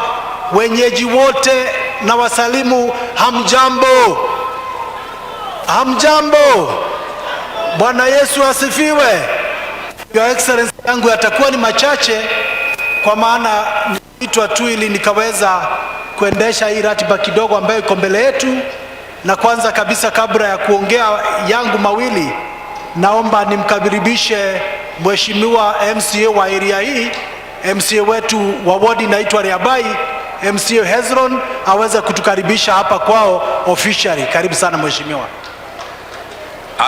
wenyeji wote na wasalimu, hamjambo. Hamjambo. Bwana Yesu asifiwe. Your Excellency, yangu yatakuwa ni machache kwa maana nitwa tu ili nikaweza kuendesha hii ratiba kidogo ambayo iko mbele yetu. Na kwanza kabisa, kabla ya kuongea yangu mawili, naomba nimkaribishe Mheshimiwa MCA wa area hii, MCA wetu wa ward inaitwa Riabai, MCA Hezron, aweze kutukaribisha hapa kwao officially. Karibu sana Mheshimiwa.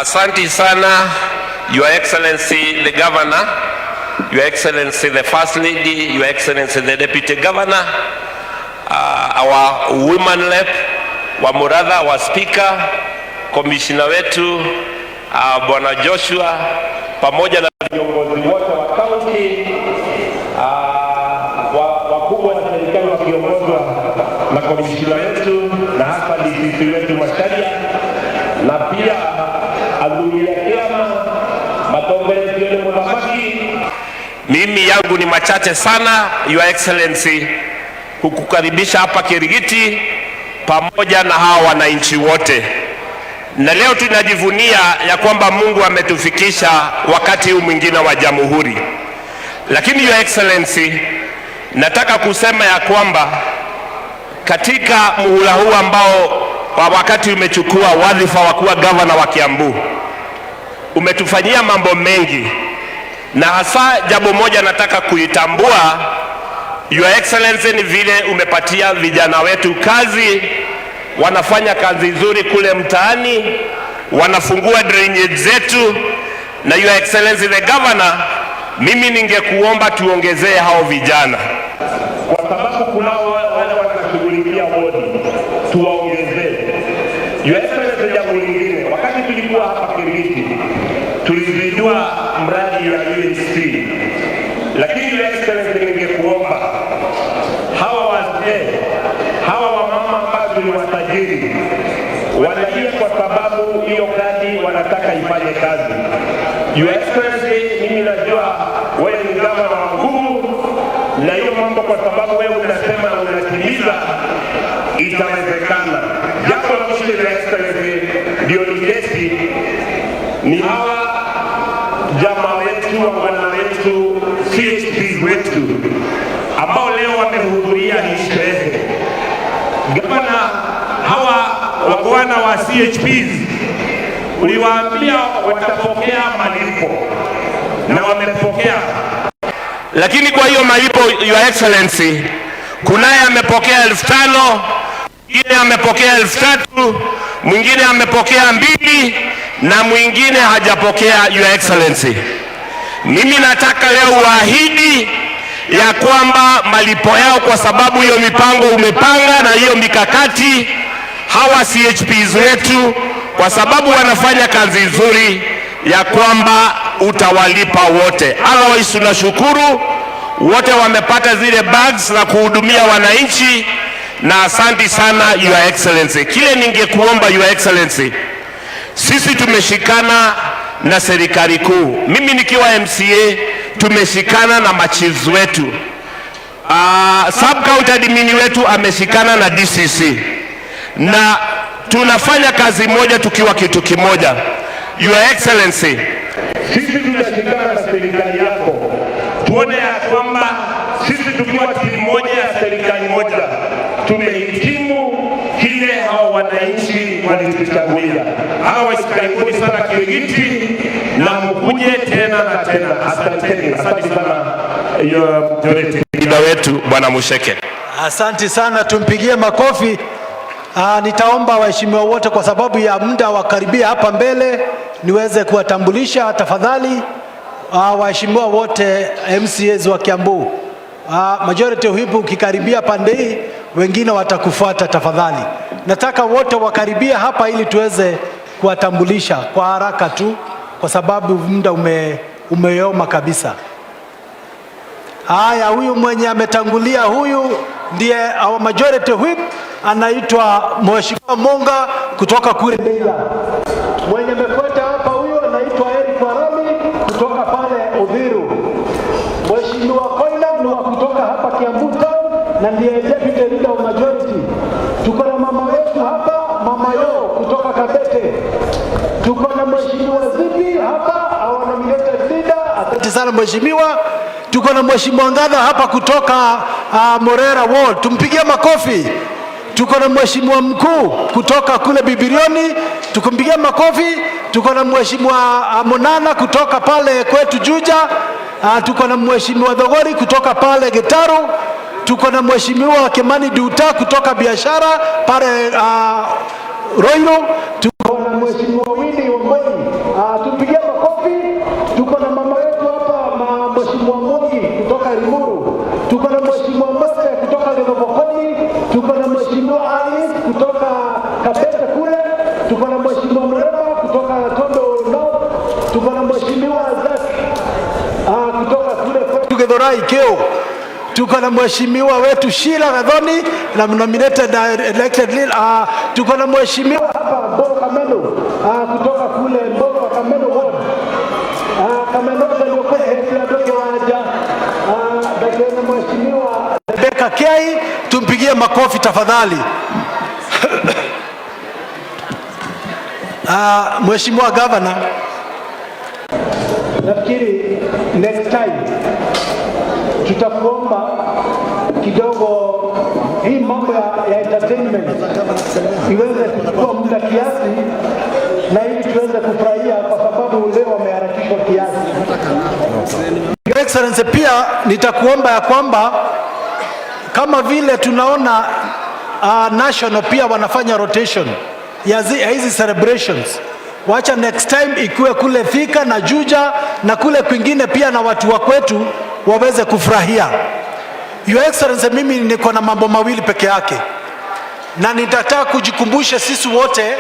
Asante sana, Your Excellency the Governor, Your Excellency the First Lady, Your Excellency the Deputy Governor, our women rep wa Muradha, wa Speaker, Commissioner wetu Bwana Joshua, pamoja na viongozi wote wa county, wakubwa na serikali wakiongozwa na Commissioner wetu na hasa DCC wetu Masharia, na pia mimi yangu ni machache sana, Your Excellency, kukukaribisha hapa Kirigiti pamoja na hawa wananchi wote. Na leo tunajivunia ya kwamba Mungu ametufikisha wakati huu mwingine wa Jamhuri. Lakini Your Excellency, nataka kusema ya kwamba katika muhula huu ambao wakati umechukua wadhifa wa kuwa gavana wa Kiambu, umetufanyia mambo mengi, na hasa jambo moja nataka kuitambua, Your Excellency, ni vile umepatia vijana wetu kazi. Wanafanya kazi nzuri kule mtaani, wanafungua drainage zetu. Na Your Excellency the Governor, mimi ningekuomba tuongezee hao vijana, kwa sababu kuna wale wanashughulikia wodi, tuwaongezee. Your Excellency, jambo lingine, wakati tulikuwa hapa Kirigiti tulizindua mradi ya UNC, lakini Your Excellency, ningekuomba hawa wazee, hawa wamama ambao tuliwatajiri wanalia kwa sababu hiyo kazi wanataka ifanye kazi. Your Excellency, mimi najua wewe ni gavana wa nguvu, na hiyo mambo kwa sababu wewe unasema unatimiza, itawezekana. Jambo la mwisho Your Excellency, ndio nikesi ni hawa jamaa wetu, wana wetu, CHPs wetu ambao leo wamehudhuria hii sherehe. Gavana, hawa wagwana wa CHPs uliwaambia watapokea malipo na wamepokea, lakini kwa hiyo malipo Your Excellency Kunaye amepokea 5,000, mwingine amepokea 3,000, mwingine amepokea 2 na mwingine hajapokea, Your Excellency. Mimi nataka leo waahidi ya kwamba malipo yao, kwa sababu hiyo mipango umepanga na hiyo mikakati, hawa CHPs wetu kwa sababu wanafanya kazi nzuri, ya kwamba utawalipa wote. Otherwise tunashukuru wote wamepata zile bags na kuhudumia wananchi, na asanti sana Your Excellency. Kile ningekuomba Your Excellency, sisi tumeshikana na serikali kuu. Mimi nikiwa MCA tumeshikana na machiefs wetu. Sub county admin wetu ameshikana na DCC. Na tunafanya kazi moja tukiwa kitu kimoja. Your Excellency, sisi tunashikana na serikali yako. Tuone ya kwamba sisi tukiwa timu moja ya serikali moja tumehitimu kile hao wananchi walituchagulia. Hawa karibuni sana Kirigiti na mkuje tena na tena. Asanteni. Asante sana Your Majority Leader wetu Bwana Musheke. Asante sana, tumpigie makofi. Nitaomba waheshimiwa wote kwa sababu ya muda wakaribia hapa mbele niweze kuwatambulisha tafadhali. Waheshimiwa wote MCAs wa Kiambu, majority whip ukikaribia pande hii, wengine watakufuata tafadhali. Nataka wote wakaribia hapa ili tuweze kuwatambulisha kwa haraka tu kwa sababu muda umeyoma kabisa. Haya, huyu mwenye ametangulia huyu ndiye our majority whip, anaitwa Mheshimiwa Monga kutoka kule Deila. Mwenye amefuata hapa huyu anaitwa Eric Warami kutoka pale Udhiru. Mheshimiwa Koina ni wa kutoka hapa Kiambu Town na ndiye deputy leader wa majority. Tuko na mama wetu hapa, Mama Yo kutoka Kabete. Tuko na Mheshimiwa Zipi hapa, our nominated leader. Asante sana mheshimiwa. Tuko na Mheshimiwa Ngadha hapa kutoka Morera Ward. Tumpigie makofi. Tuko na Mheshimiwa mkuu kutoka kule Bibirioni, tukumpigia makofi. Tuko na Mheshimiwa Monana kutoka pale kwetu Juja. Tuko na Mheshimiwa Dhogori kutoka pale Getaru. Tuko na Mheshimiwa Kimani Duta kutoka biashara pale Roiro. Tuko na Mheshimiwa Wini Wamboni. Tumpigie makofi. Tuko na mama yetu hapa Mheshimiwa Mogi kutoka Limuru. Tuko na Mheshimiwa Mase kutoka Lenovokoni. Tuko na Mheshimiwa Alice kutoka Kabete kule. Tuko na Mheshimiwa Mrema kutoka Tondo North. Tuko na Mheshimiwa Zaki kutoka kule kwetu Gedhorai Keo. Tuko na Mheshimiwa wetu Shila Gadhoni na nominated elected leader. Tuko na Mheshimiwa hapa Boro Kameno kutoka kule Boro Kameno Ward. Kameno ndio kwa hela ndogo waja. Ndio Mheshimiwa Beka Kei, tumpigie makofi tafadhali. Mheshimiwa Governor, nafikiri next time tutakuomba kidogo hii mambo ya entertainment iweze kuchukua muda kiasi na ili tuweze kufurahia kwa sababu leo wameharakishwa kiasi. Your Excellency, pia nitakuomba ya kwamba kama vile tunaona national pia wanafanya rotation ya hizi celebrations, wacha next time ikuwe kule Thika na Juja na kule kwingine pia na watu wa kwetu waweze kufurahia. Your Excellency, mimi niko na mambo mawili peke yake na nitataka kujikumbusha sisi wote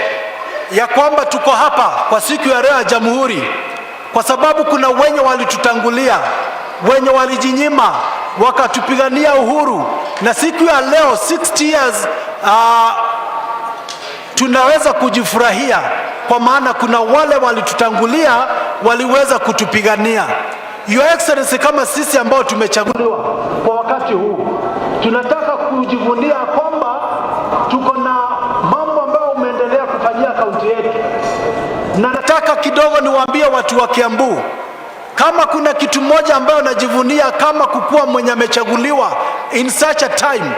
ya kwamba tuko hapa kwa siku ya leo ya Jamhuri kwa sababu kuna wenye walitutangulia, wenye walijinyima wakatupigania uhuru, na siku ya leo 60 years tunaweza kujifurahia kwa maana kuna wale walitutangulia waliweza kutupigania. Your Excellency, kama sisi ambao tumechaguliwa kwa wakati huu tunataka kujivunia kwamba tuko na mambo ambayo umeendelea kufanyia kaunti yetu, na nataka kidogo niwaambie watu wa Kiambu, kama kuna kitu moja ambayo najivunia kama kukuwa mwenye amechaguliwa in such a time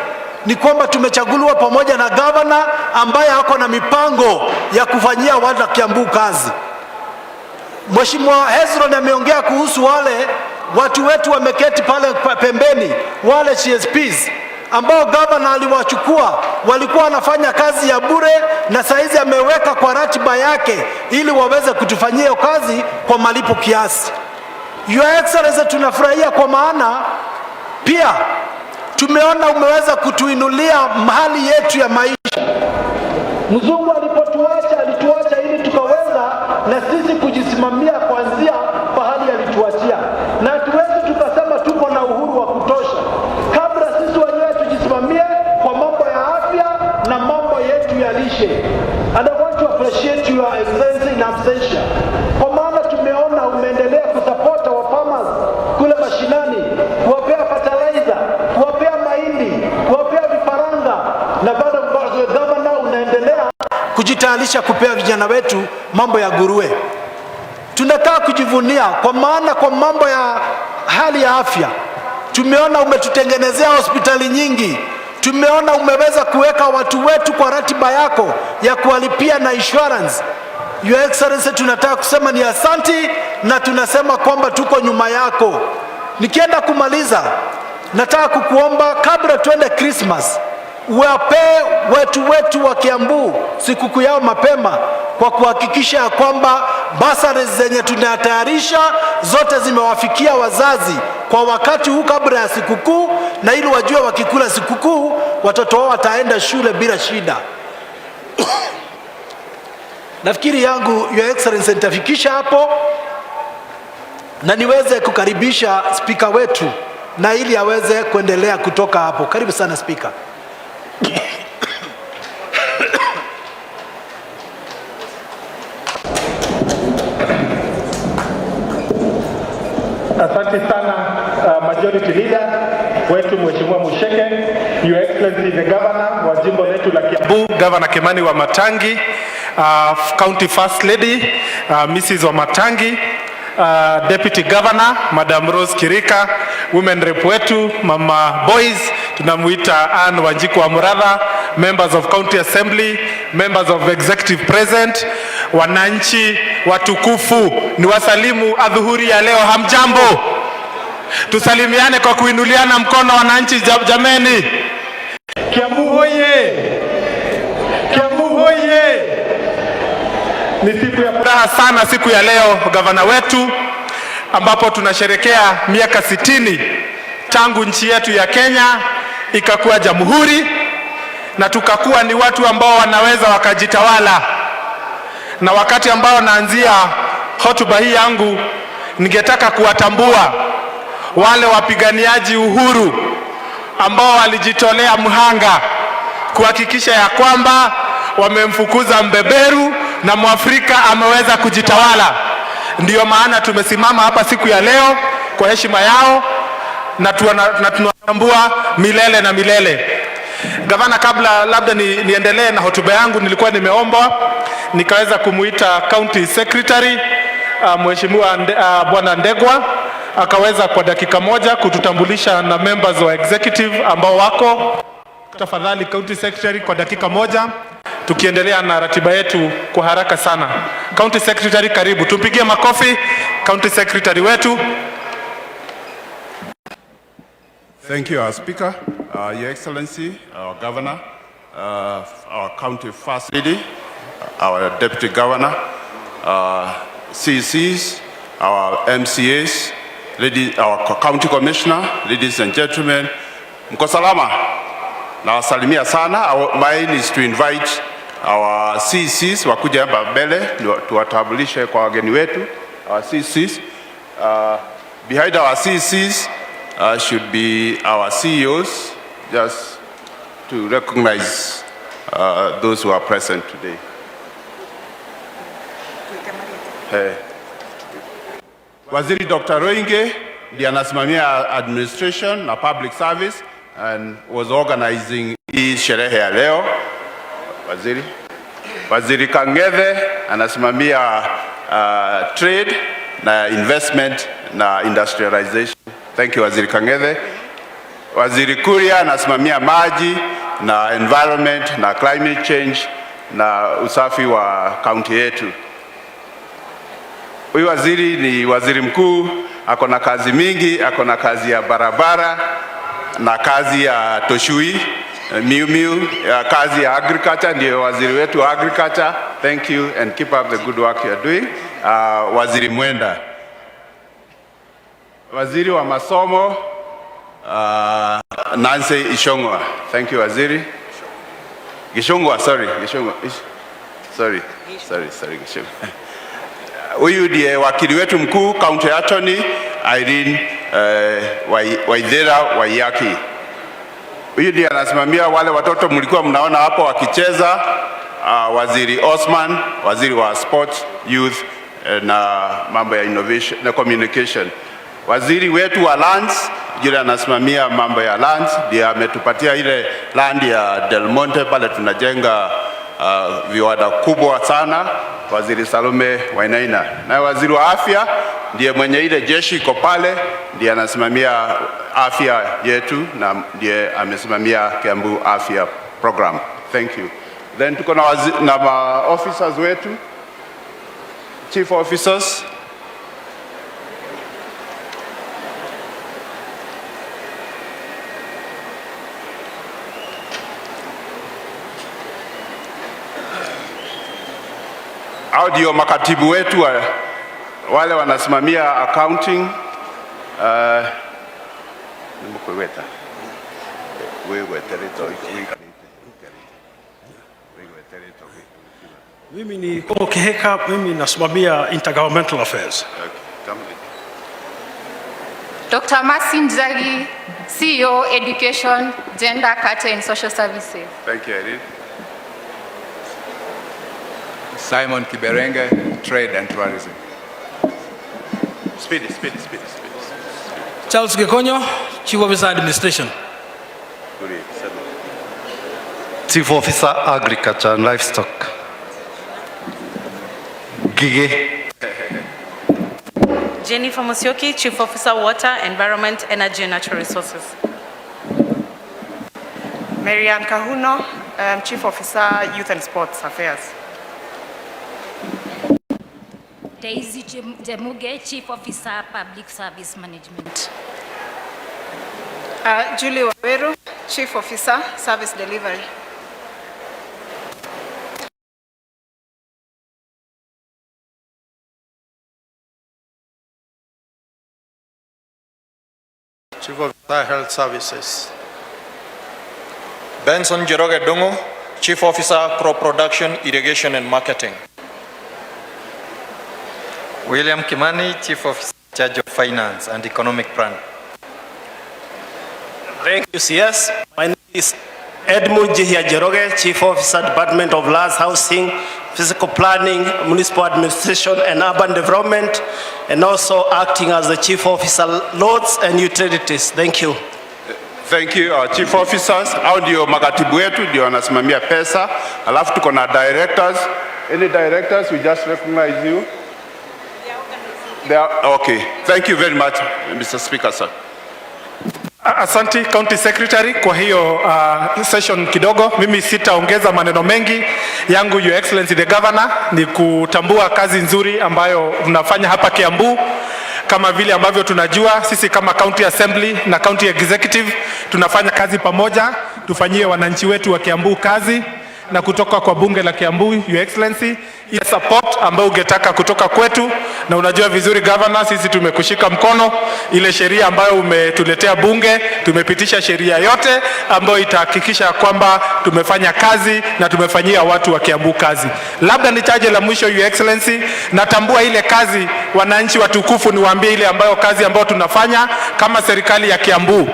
ni kwamba tumechaguliwa pamoja na governor ambaye hako na mipango ya kufanyia watu wa Kiambu kazi. Mheshimiwa Hezron ameongea kuhusu wale watu wetu wameketi pale pembeni, wale CSPs ambao gavana aliwachukua walikuwa wanafanya kazi ya bure, na saizi ameweka kwa ratiba yake ili waweze kutufanyia kazi kwa malipo kiasi. Your Excellency, tunafurahia kwa maana pia tumeona umeweza kutuinulia hali yetu ya maisha. Mzungu alituacha ili tukaweza na sisi kujisimamia kuanzia pahali alituachia, na hatuwezi tukasema tuko na uhuru wa kutosha kabla sisi wenyewe tujisimamie kwa mambo ya afya na mambo yetu ya lishe. And I want to appreciate Your Excellency in absentia, kwa maana tumeona umeendelea kusupport our farmers kule mashinani, kuwapea fertilizer, kuwapea mahindi, kuwapea vifaranga, na bado gavana unaendelea kujitayarisha kupea vijana wetu mambo ya nguruwe. Tunataka kujivunia kwa maana kwa mambo ya hali ya afya tumeona umetutengenezea hospitali nyingi. Tumeona umeweza kuweka watu wetu kwa ratiba yako ya kuwalipia na insurance. Your Excellency, tunataka kusema ni asanti, na tunasema kwamba tuko nyuma yako. Nikienda kumaliza, nataka kukuomba kabla tuende Christmas, uwapee wetu wa Kiambu sikukuu yao mapema, kwa kuhakikisha ya kwamba bursaries zenye tunatayarisha zote zimewafikia wazazi kwa wakati huu kabla ya sikukuu, na ili wajue wakikula sikukuu watoto wao wataenda shule bila shida. Nafikiri yangu Your Excellency nitafikisha hapo, na niweze kukaribisha spika wetu na ili aweze kuendelea kutoka hapo. Karibu sana spika. Asante sana majority leader wetu Mheshimiwa Musheke, Your Excellency the Governor wa jimbo letu la Kiambu, Governor Kimani wa Matangi, County First Lady Mrs. wa Matangi, Deputy Governor Madam Rose Kirika, Women Rep wetu Mama Boys tunamuita Ann Wanjiku wa Muratha, members of County Assembly, members of Executive present, wananchi watukufu, ni wasalimu adhuhuri ya leo. Hamjambo? Tusalimiane kwa kuinuliana mkono wananchi jameni. Kiambu hoye! Kiambu hoye! Ni siku ya furaha sana siku ya leo gavana wetu, ambapo tunasherekea miaka 60 tangu nchi yetu ya Kenya ikakuwa jamhuri, na tukakuwa ni watu ambao wanaweza wakajitawala. Na wakati ambao naanzia hotuba hii yangu, ningetaka kuwatambua wale wapiganiaji uhuru ambao walijitolea mhanga kuhakikisha ya kwamba wamemfukuza mbeberu na Mwafrika ameweza kujitawala. Ndiyo maana tumesimama hapa siku ya leo kwa heshima yao, na tunatambua milele na milele. Gavana, kabla labda niendelee na hotuba yangu, nilikuwa nimeomba nikaweza kumuita County Secretary Mheshimiwa Bwana Ndegwa, akaweza kwa dakika moja kututambulisha na members wa executive ambao wako. Tafadhali County Secretary kwa dakika moja, tukiendelea na ratiba yetu kwa haraka sana. County Secretary, karibu. Tumpigie makofi County Secretary wetu. Thank you, our Speaker, Your Excellency, our Governor, our County First Lady, our Deputy Governor, CCs, our MCAs, our County Commissioner, ladies and gentlemen, mko salama? Nawasalimia sana. Mine is to invite our CCs wakuja hapa mbele tuwatambulishe kwa wageni wetu. Our CCs, behind our CCs should be our CEOs, just to recognize those who are present today. Waziri Dr. Roinge ndiye anasimamia administration na public service and was organizing hii sherehe ya leo. Waziri Kangethe anasimamia trade na investment na industrialization. Thank you, Waziri Kangethe. Waziri Kuria anasimamia maji na environment na climate change na usafi wa county yetu. Huyu waziri ni waziri mkuu, ako na kazi mingi, ako na kazi ya barabara, na kazi ya Toshui, Miu, kazi ya agriculture, ndio waziri wetu wa agriculture. Thank you and keep up the good work you are doing. Waziri Mwenda. Waziri wa masomo, Nancy Ishongwa. Thank you, waziri. Gishongwa, sorry, Gishongwa. Sorry, Gishongwa. Huyu ndiye wakili wetu mkuu, County Attorney Irene Waithera Waiyaki. Huyu ndiye anasimamia wale watoto mlikuwa mnaona hapo wakicheza. Waziri Osman, waziri wa sports, youth na mambo ya innovation na communication. Waziri wetu wa lands, yule anasimamia mambo ya lands, ndiye ametupatia ile land ya Del Monte pale tunajenga viwanda kubwa sana, waziri Salome Wainaina. Na waziri wa afya ndiye mwenye ile jeshi iko pale, ndiye anasimamia afya yetu na ndiye amesimamia Kiambu afya program. Thank you. Then tuko na officers wetu, chief officers. Audio makatibu wetu wale wanasimamia accounting. Mimi ni Komo Kiheka, mimi nasimamia intergovernmental affairs. Dr. Marcin Zagi, CEO Education, Gender, Culture and Social Services. Thank you, Irene. Simon Kiberenge, Trade and Tourism. Speedy. Charles Gekonyo, Chief Officer Administration. Chief Officer Agriculture and Livestock. Gige. Jennifer Musyoki, Chief Officer Water, Environment, Energy and Natural Resources. Marianne Kahuno, Chief Officer Youth and Sports Affairs. Daisy Jemuge, Chief Officer Public Service Management. Julie Waweru, Chief Officer Service Delivery. Chief Officer Health Services. Benson Jeroge Dongo, Chief Officer Crop Production, Irrigation and Marketing. William Kimani, Chief Officer in charge of Finance and Economic Plan. Thank you, CS. My name is Edmund Jihia Jeroge, Chief Officer, Department of Lands, Housing, Physical Planning, Municipal Administration and Urban Development, and also acting as the Chief Officer, Roads and Utilities. Thank you. Thank you, our chief officers. Hao ndio makatibu wetu, ndio wanasimamia pesa. Alafu tuko na directors. Any directors, we just recognize you. They are, okay. Thank you very much, Mr. Speaker, sir. Asante County Secretary kwa hiyo session kidogo. Mimi sitaongeza maneno mengi yangu. Your Excellency the Governor, ni kutambua kazi nzuri ambayo mnafanya hapa Kiambu. Kama vile ambavyo tunajua sisi kama County Assembly na County Executive tunafanya kazi pamoja, tufanyie wananchi wetu wa Kiambu kazi, na kutoka kwa bunge la Kiambu, Your Excellency, ile support ambayo ungetaka kutoka kwetu, na unajua vizuri Governor, sisi tumekushika mkono. Ile sheria ambayo umetuletea bunge, tumepitisha sheria yote ambayo itahakikisha kwamba tumefanya kazi na tumefanyia watu wa Kiambu kazi. Labda nitaje la mwisho, Your Excellency, natambua ile kazi wananchi watukufu, niwaambie ile ambayo kazi ambayo tunafanya kama serikali ya Kiambu.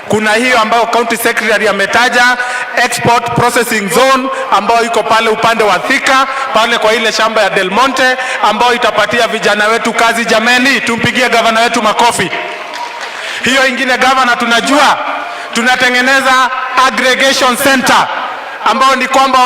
Kuna hiyo ambayo County Secretary ametaja, Export Processing Zone ambayo iko pale upande wa Thika, pale kwa ile shamba ya Del Monte ambayo itapatia vijana wetu kazi. Jameni, tumpigie gavana wetu makofi. Hiyo ingine Governor, tunajua tunatengeneza aggregation center ambao ni kwamba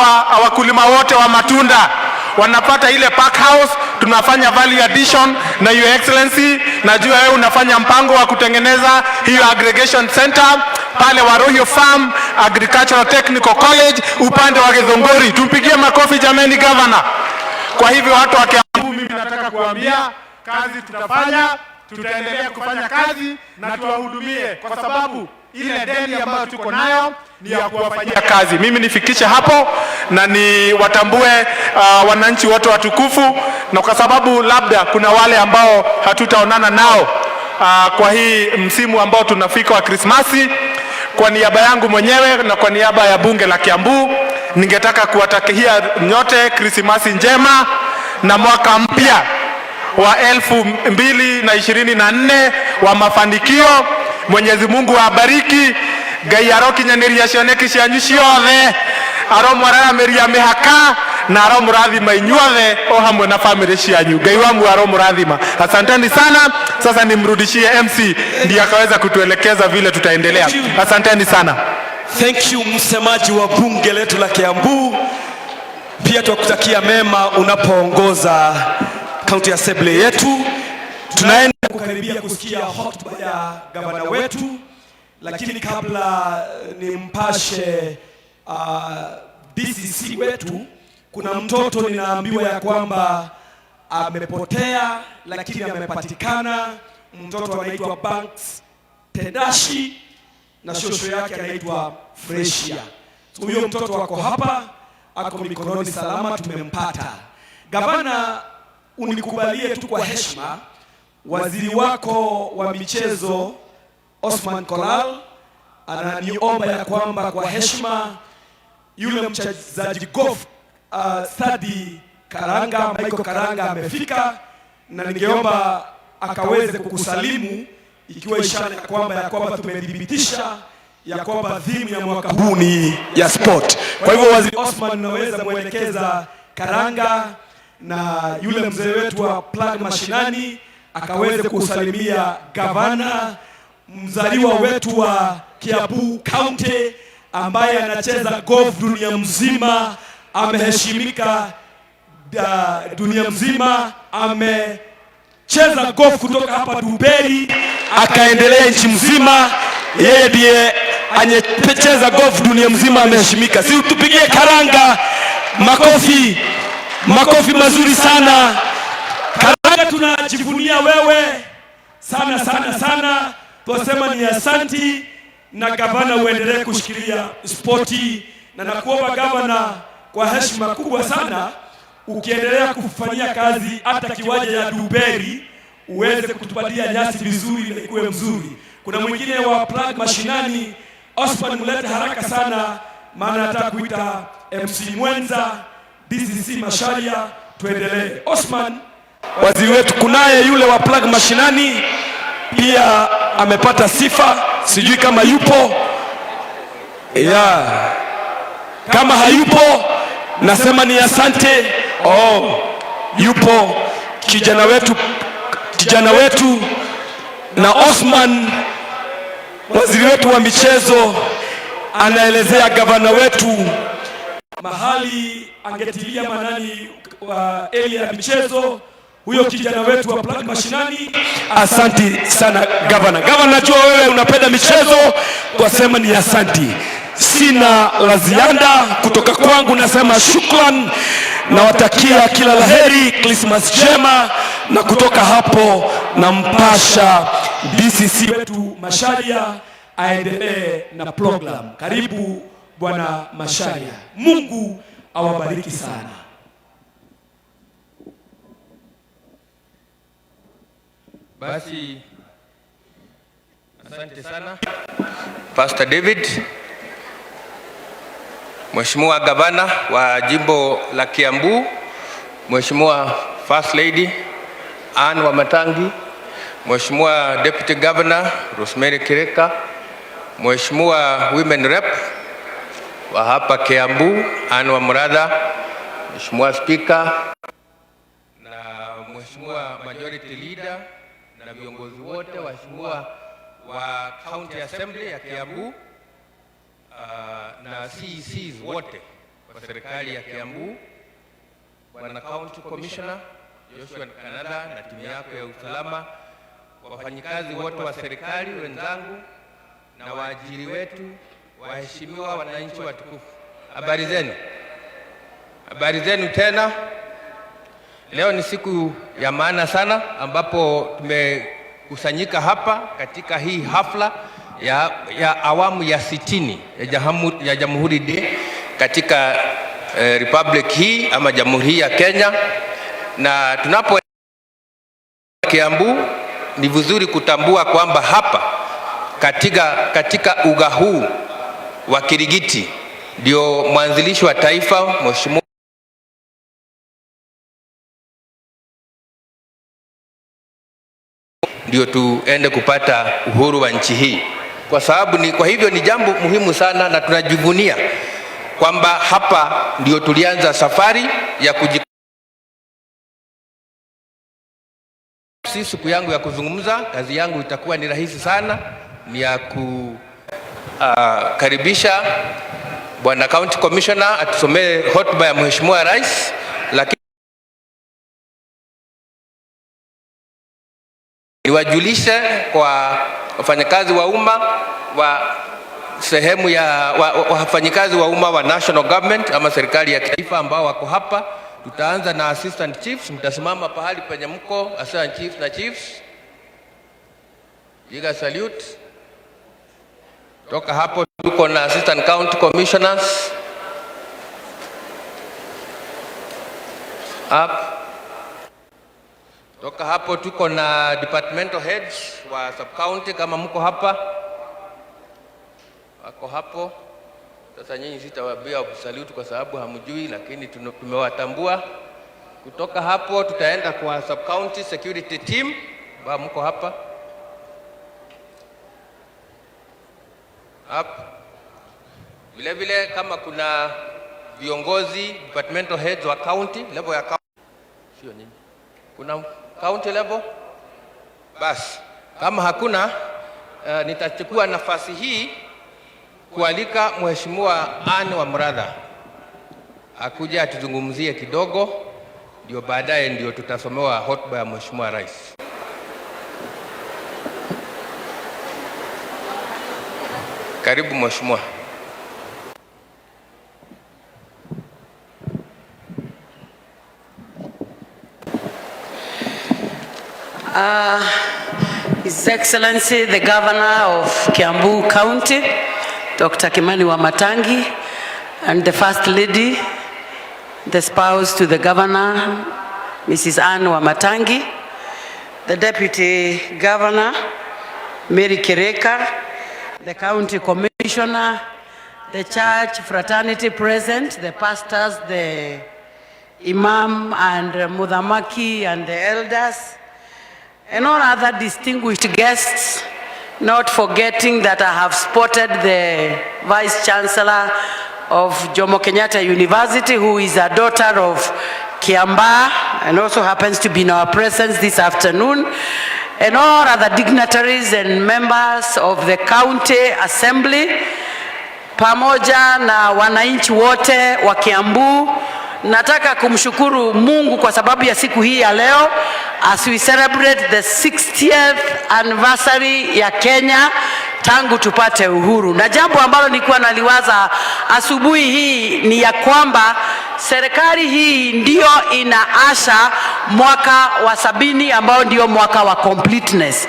wakulima wote wa matunda wanapata ile pack house, tunafanya value addition. Na Your Excellency, najua wewe unafanya mpango wa kutengeneza hiyo aggregation center pale Warohio Farm Agricultural Technical College upande wa Githunguri. Tumpigie makofi jameni Governor. Kwa hivyo watu wa Kiambu, mimi nataka kuambia kazi tutafanya tutaendelea kufanya kazi na tuwahudumie, kwa sababu ile deni ambayo tuko nayo ni ya kuwafanyia kazi. Mimi nifikishe hapo na ni watambue wananchi wote watukufu, na kwa sababu labda kuna wale ambao hatutaonana nao kwa hii msimu ambao tunafika wa Krismasi, kwa niaba yangu mwenyewe na kwa niaba ya bunge la Kiambu, ningetaka kuwatakia nyote Krismasi njema na mwaka mpya wa 2024 wa mafanikio. Mwenyezi Mungu awabariki. Ngai arokinyanĩria cioneki cianyu ciothe, aromũrathimĩria mĩhaka na aromũrathima inyuothe o hamwe na family cianyu. Ngai wangu aromũrathima. Asanteni sana. Sasa nimrudishie MC ndiye akaweza kutuelekeza vile tutaendelea. Asanteni sana. Thank you msemaji wa bunge letu la Kiambu. Pia tukutakia mema unapoongoza county assembly yetu. Tunaenda kukaribia kusikia hotuba ya gavana wetu, lakini kabla nimpashe DCC wetu, kuna mtoto ninaambiwa ya kwamba amepotea lakini amepatikana. Mtoto anaitwa Banks Tedashi na shosho yake anaitwa Freshia. Huyo mtoto wako hapa, ako mikononi salama, tumempata. Gavana, unikubalie tu kwa heshima, waziri wako wa michezo Osman Kolal ananiomba ya kwamba kwa heshima yule mchezaji golf Stadi Karanga, Michael Karanga amefika, na ningeomba akaweze kukusalimu ikiwa ishara ya kwamba tumedhibitisha ya kwamba theme ya mwaka huu ni ya sport. Kwa hivyo waziri Osman, naweza muelekeza Karanga na yule mzee wetu wa plug mashinani akaweze kusalimia gavana, mzaliwa wetu wa Kiambu County ambaye anacheza golf dunia mzima, ameheshimika dunia mzima, amecheza golf kutoka hapa Dubai akaendelea nchi mzima. Yeye ndiye anacheza golf dunia mzima, ameheshimika. Si tupigie Karanga makofi, makofi mazuri sana. Karanga, tunajivunia wewe sana sana sana. Tunasema ni asanti, na gavana uendelee kushikilia spoti, na nakuomba gavana kwa heshima kubwa sana, ukiendelea kufanyia kazi hata kiwanja ya Dubai uweze kutupatia nyasi vizuri na ikuwe mzuri. Kuna mwingine wa plug mashinani, Osman, mulete haraka sana, maana nataka kuita MC mwenza DCC Masharia, tuendelee. Osman, waziri wetu. Kunaye yule wa plug mashinani pia amepata sifa, sijui kama yupo. Kama hayupo nasema ni asante. Yupo kijana wetu na Osman, waziri wetu wa michezo, anaelezea gavana wetu mahali angetilia manani wa area ya michezo, huyo kijana wetu wa plug mashinani. Asanti sana gavana. Gavana, najua wewe unapenda michezo, twasema ni asanti. Sina la ziada kutoka kwangu, nasema shukran, nawatakia kila laheri, Christmas njema, na kutoka hapo nampasha DCC wetu Masharia aendelee na program. Karibu Bwana Masharia. Mungu awabariki sana. Basi asante sana Pastor David. Mheshimiwa Gavana wa jimbo la Kiambu, Mheshimiwa First Lady Anne wa Matangi, Mheshimiwa Deputy Governor Rosemary Kireka, Mheshimiwa Women Rep wa hapa Kiambu Anne wa Muratha, Mheshimiwa Speaker na Mheshimiwa Majority Leader na viongozi wote, waheshimiwa wa County Assembly ya Kiambu na CECs wote wa serikali ya Kiambu, Bwana County Commissioner Joshua Canada na timu yako ya usalama, wafanyikazi wote wa serikali wenzangu na waajiri wetu, waheshimiwa wananchi watukufu, habari zenu? Habari zenu tena. Leo ni siku ya maana sana ambapo kusanyika hapa katika hii hafla ya awamu ya 60 ya Jamhuri Day katika Republic hii ama Jamhuri ya Kenya. Na tunapo Kiambu, ni vizuri kutambua kwamba hapa katika uga huu wa Kirigiti ndio mwanzilishi wa taifa Mheshimiwa ndio tuende kupata uhuru wa nchi hii. Kwa hivyo ni jambo muhimu sana, na tunajivunia kwamba hapa ndio tulianza safari ya siku yangu ya kuzungumza. Kazi yangu itakuwa ni rahisi sana, ni ya kukaribisha Bwana County Commissioner atusomee hotuba ya Mheshimiwa Rais, lakini niwajulishe kwa wafanyakazi wa umma wa sehemu ya wafanyikazi wa umma wa national government ama serikali ya taifa ambao wako hapa. Tutaanza na assistant chiefs, mtasimama pahali penye mko, assistant chiefs na chiefs. Piga salute. Toka hapo tuko na assistant county commissioners. Up. Toka hapo tuko na departmental heads wa sub county kama mko hapa. Wako hapo. Sasa nyinyi sitawaambia salute kwa sababu hamjui, lakini tumewatambua. Kutoka hapo tutaenda kwa sub county security team ambao mko hapa. Vile kama kuna viongozi departmental heads wa county level ya county, sio nini, kuna county level, basi kama hakuna nitachukua nafasi hii kualika Mheshimiwa Anne wa Mradha akuja atuzungumzie kidogo, ndio baadaye ndio tutasomewa hotuba ya Mheshimiwa Rais. Karibu Mheshimiwa. His Excellency the Governor of Kiambu County, Dr. Kimani Wamatangi, and the First Lady, the spouse to the Governor, Mrs. Anne Wamatangi, the Deputy Governor, Mary Kireka, the County Commissioner, the Church Fraternity present, the pastors, the Imam and Mudhamaki and the elders, and all other distinguished guests, not forgetting that I have spotted the Vice Chancellor of Jomo Kenyatta University, who is a daughter of Kiamba and also happens to be in our presence this afternoon, and all other dignitaries and members of the County Assembly, pamoja na wananchi wote wa Kiambu. Nataka kumshukuru Mungu kwa sababu ya siku hii ya leo, as we celebrate the 60th anniversary ya Kenya tangu tupate uhuru. Na jambo ambalo nilikuwa naliwaza asubuhi hii ni ya kwamba serikali hii ndio inaasha mwaka wa 70 ambao ndio mwaka wa completeness.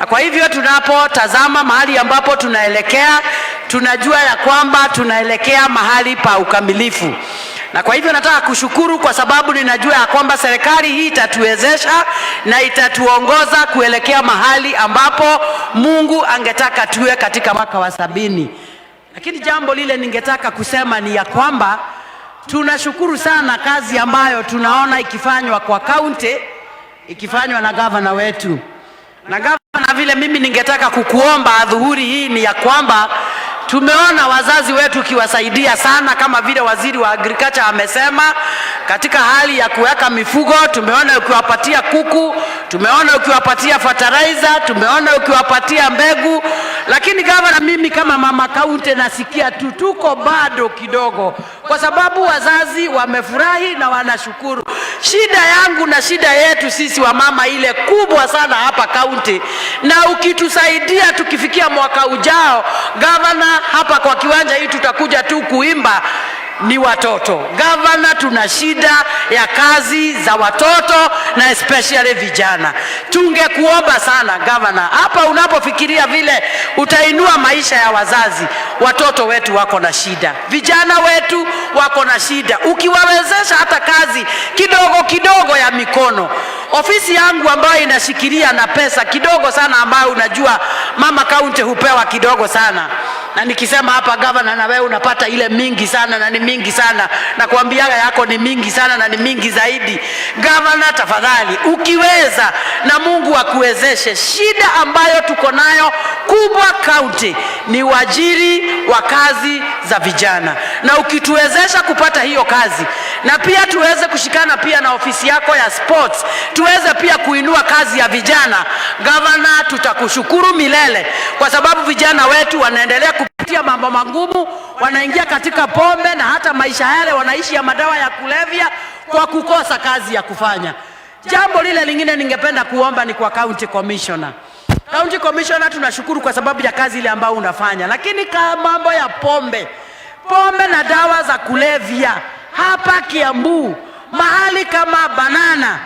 Na kwa hivyo tunapotazama mahali ambapo tunaelekea, tunajua ya kwamba tunaelekea mahali pa ukamilifu. Na kwa hivyo nataka kushukuru kwa sababu ninajua ya kwamba serikali hii itatuwezesha na itatuongoza kuelekea mahali ambapo Mungu angetaka tuwe katika mwaka wa 70. Lakini jambo lile ningetaka kusema ni ya kwamba tunashukuru sana kazi ambayo tunaona ikifanywa kwa county, ikifanywa na gavana wetu. Na gavana, vile mimi ningetaka kukuomba adhuhuri hii ni ya kwamba tumeona wazazi wetu kiwasaidia sana, kama vile waziri wa agriculture amesema, katika hali ya kuweka mifugo. Tumeona ukiwapatia kuku, tumeona ukiwapatia fertilizer, tumeona ukiwapatia mbegu. Lakini gavana, mimi kama mama kaunti nasikia tuko bado kidogo, kwa sababu wazazi wamefurahi na wanashukuru. Shida yangu na shida yetu sisi wa mama ile kubwa sana hapa kaunti, na ukitusaidia tukifikia mwaka ujao gavana, hapa kwa kiwanja hii tutakuja tu kuimba ni watoto. Gavana, tuna shida ya kazi za watoto na especially vijana. Tungekuomba sana gavana, hapa unapofikiria vile utainua maisha ya wazazi, watoto wetu wako na shida, vijana wetu wako na shida. Ukiwawezesha hata kazi kidogo kidogo ya mikono. Ofisi yangu ambayo inashikilia na pesa kidogo sana, ambayo unajua mama county hupewa kidogo sana, na nikisema hapa gavana, na wewe unapata ile mingi sana na ni mingi sana, na kuambiaga yako ni mingi sana na ni mingi zaidi. Gavana, tafadhali ukiweza na Mungu akuwezeshe, shida ambayo tuko nayo kubwa county ni uajiri wa kazi za vijana, na ukituwezesha kupata hiyo kazi, na pia tuweze kushikana pia na ofisi yako ya sports, tuweze pia kuinua kazi ya vijana, gavana, tutakushukuru milele, kwa sababu vijana wetu wanaendelea kupitia mambo magumu, wanaingia katika pombe na hata maisha yale wanaishi ya madawa ya kulevya kwa kukosa kazi ya kufanya. Jambo lile lingine ningependa kuomba ni kwa county commissioner. County commissioner, tunashukuru kwa sababu ya kazi ile ambayo unafanya, lakini kama mambo ya pombe na dawa za kulevya hapa Kiambu, mahali kama Banana,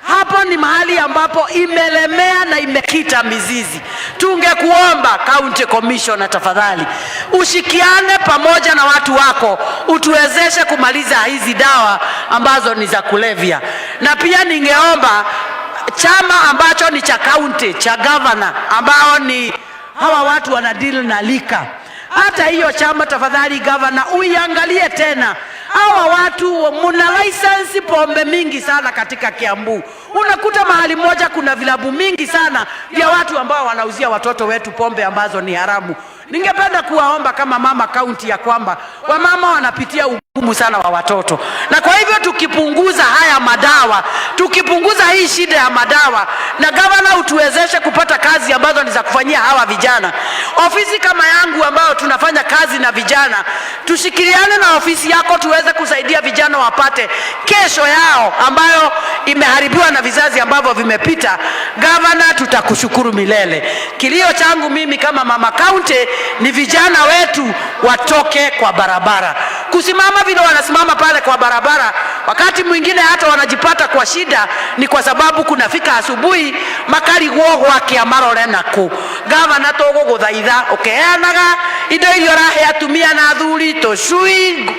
hapo ni mahali ambapo imelemea na imekita mizizi. Tungekuomba county commissioner, tafadhali ushikiane pamoja na watu wako, utuwezeshe kumaliza hizi dawa ambazo ni za kulevya. Na pia ningeomba chama ambacho ni cha county cha governor, ambao ni hawa watu wana deal na lika, hata hiyo chama tafadhali governor uiangalie tena. Hawa watu muna license pombe mingi sana katika Kiambu. Unakuta mahali moja kuna vilabu mingi sana vya watu ambao wanauzia watoto wetu pombe ambazo ni haramu. Ningependa kuwaomba kama mama county ya kwamba wamama wanapitia ugumu sana wa watoto, na kwa hivyo tukipunguza haya madawa, tukipunguza hii shida ya madawa, na gavana utuwezeshe kupata kazi ambazo ni za kufanyia hawa vijana. Ofisi kama yangu ambayo tunafanya kazi na vijana, tushikiliane na ofisi yako tuweze kusaidia vijana wapate kesho yao ambayo imeharibiwa na vizazi ambavyo vimepita. Gavana, tutakushukuru milele. Kilio changu mimi kama mama county ni vijana wetu watoke kwa barabara. Kusimama vile wanasimama pale kwa barabara, wakati mwingine hata wanajipata kwa shida, ni kwa sababu kunafika asubuhi makari gogwa kiamarore nako. Gavana, togo guthaitha ukeanaga indo irio rahe atumia na athuri tocui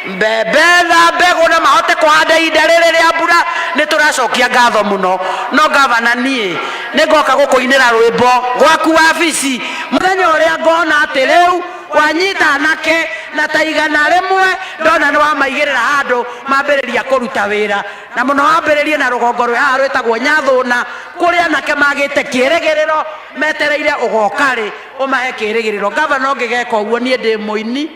mbebetha mbego na mahote kuhanda ihinda rĩrĩ rĩa mbura, nĩ tũracokia ngatho mũno. No gavana, niĩ nĩngoka gũkũinĩra rwĩmbo gwaku wabici mũthenya ũrĩa ngona atĩ rĩu wanyita anake na ta igana rĩmwe ndona nĩ wamaigĩrĩra handũ mambĩrĩria kũruta wĩra, na mũno wambĩrĩrie na rũgongo rwe haha rwĩtagwo Nyathũna, kũrĩa anake magĩte kĩĩrĩgĩrĩro metereire ũgokarĩ ũmahe kĩĩrĩgĩrĩro. Gavana, ũngĩgeka ũguo niĩ ndĩ mũini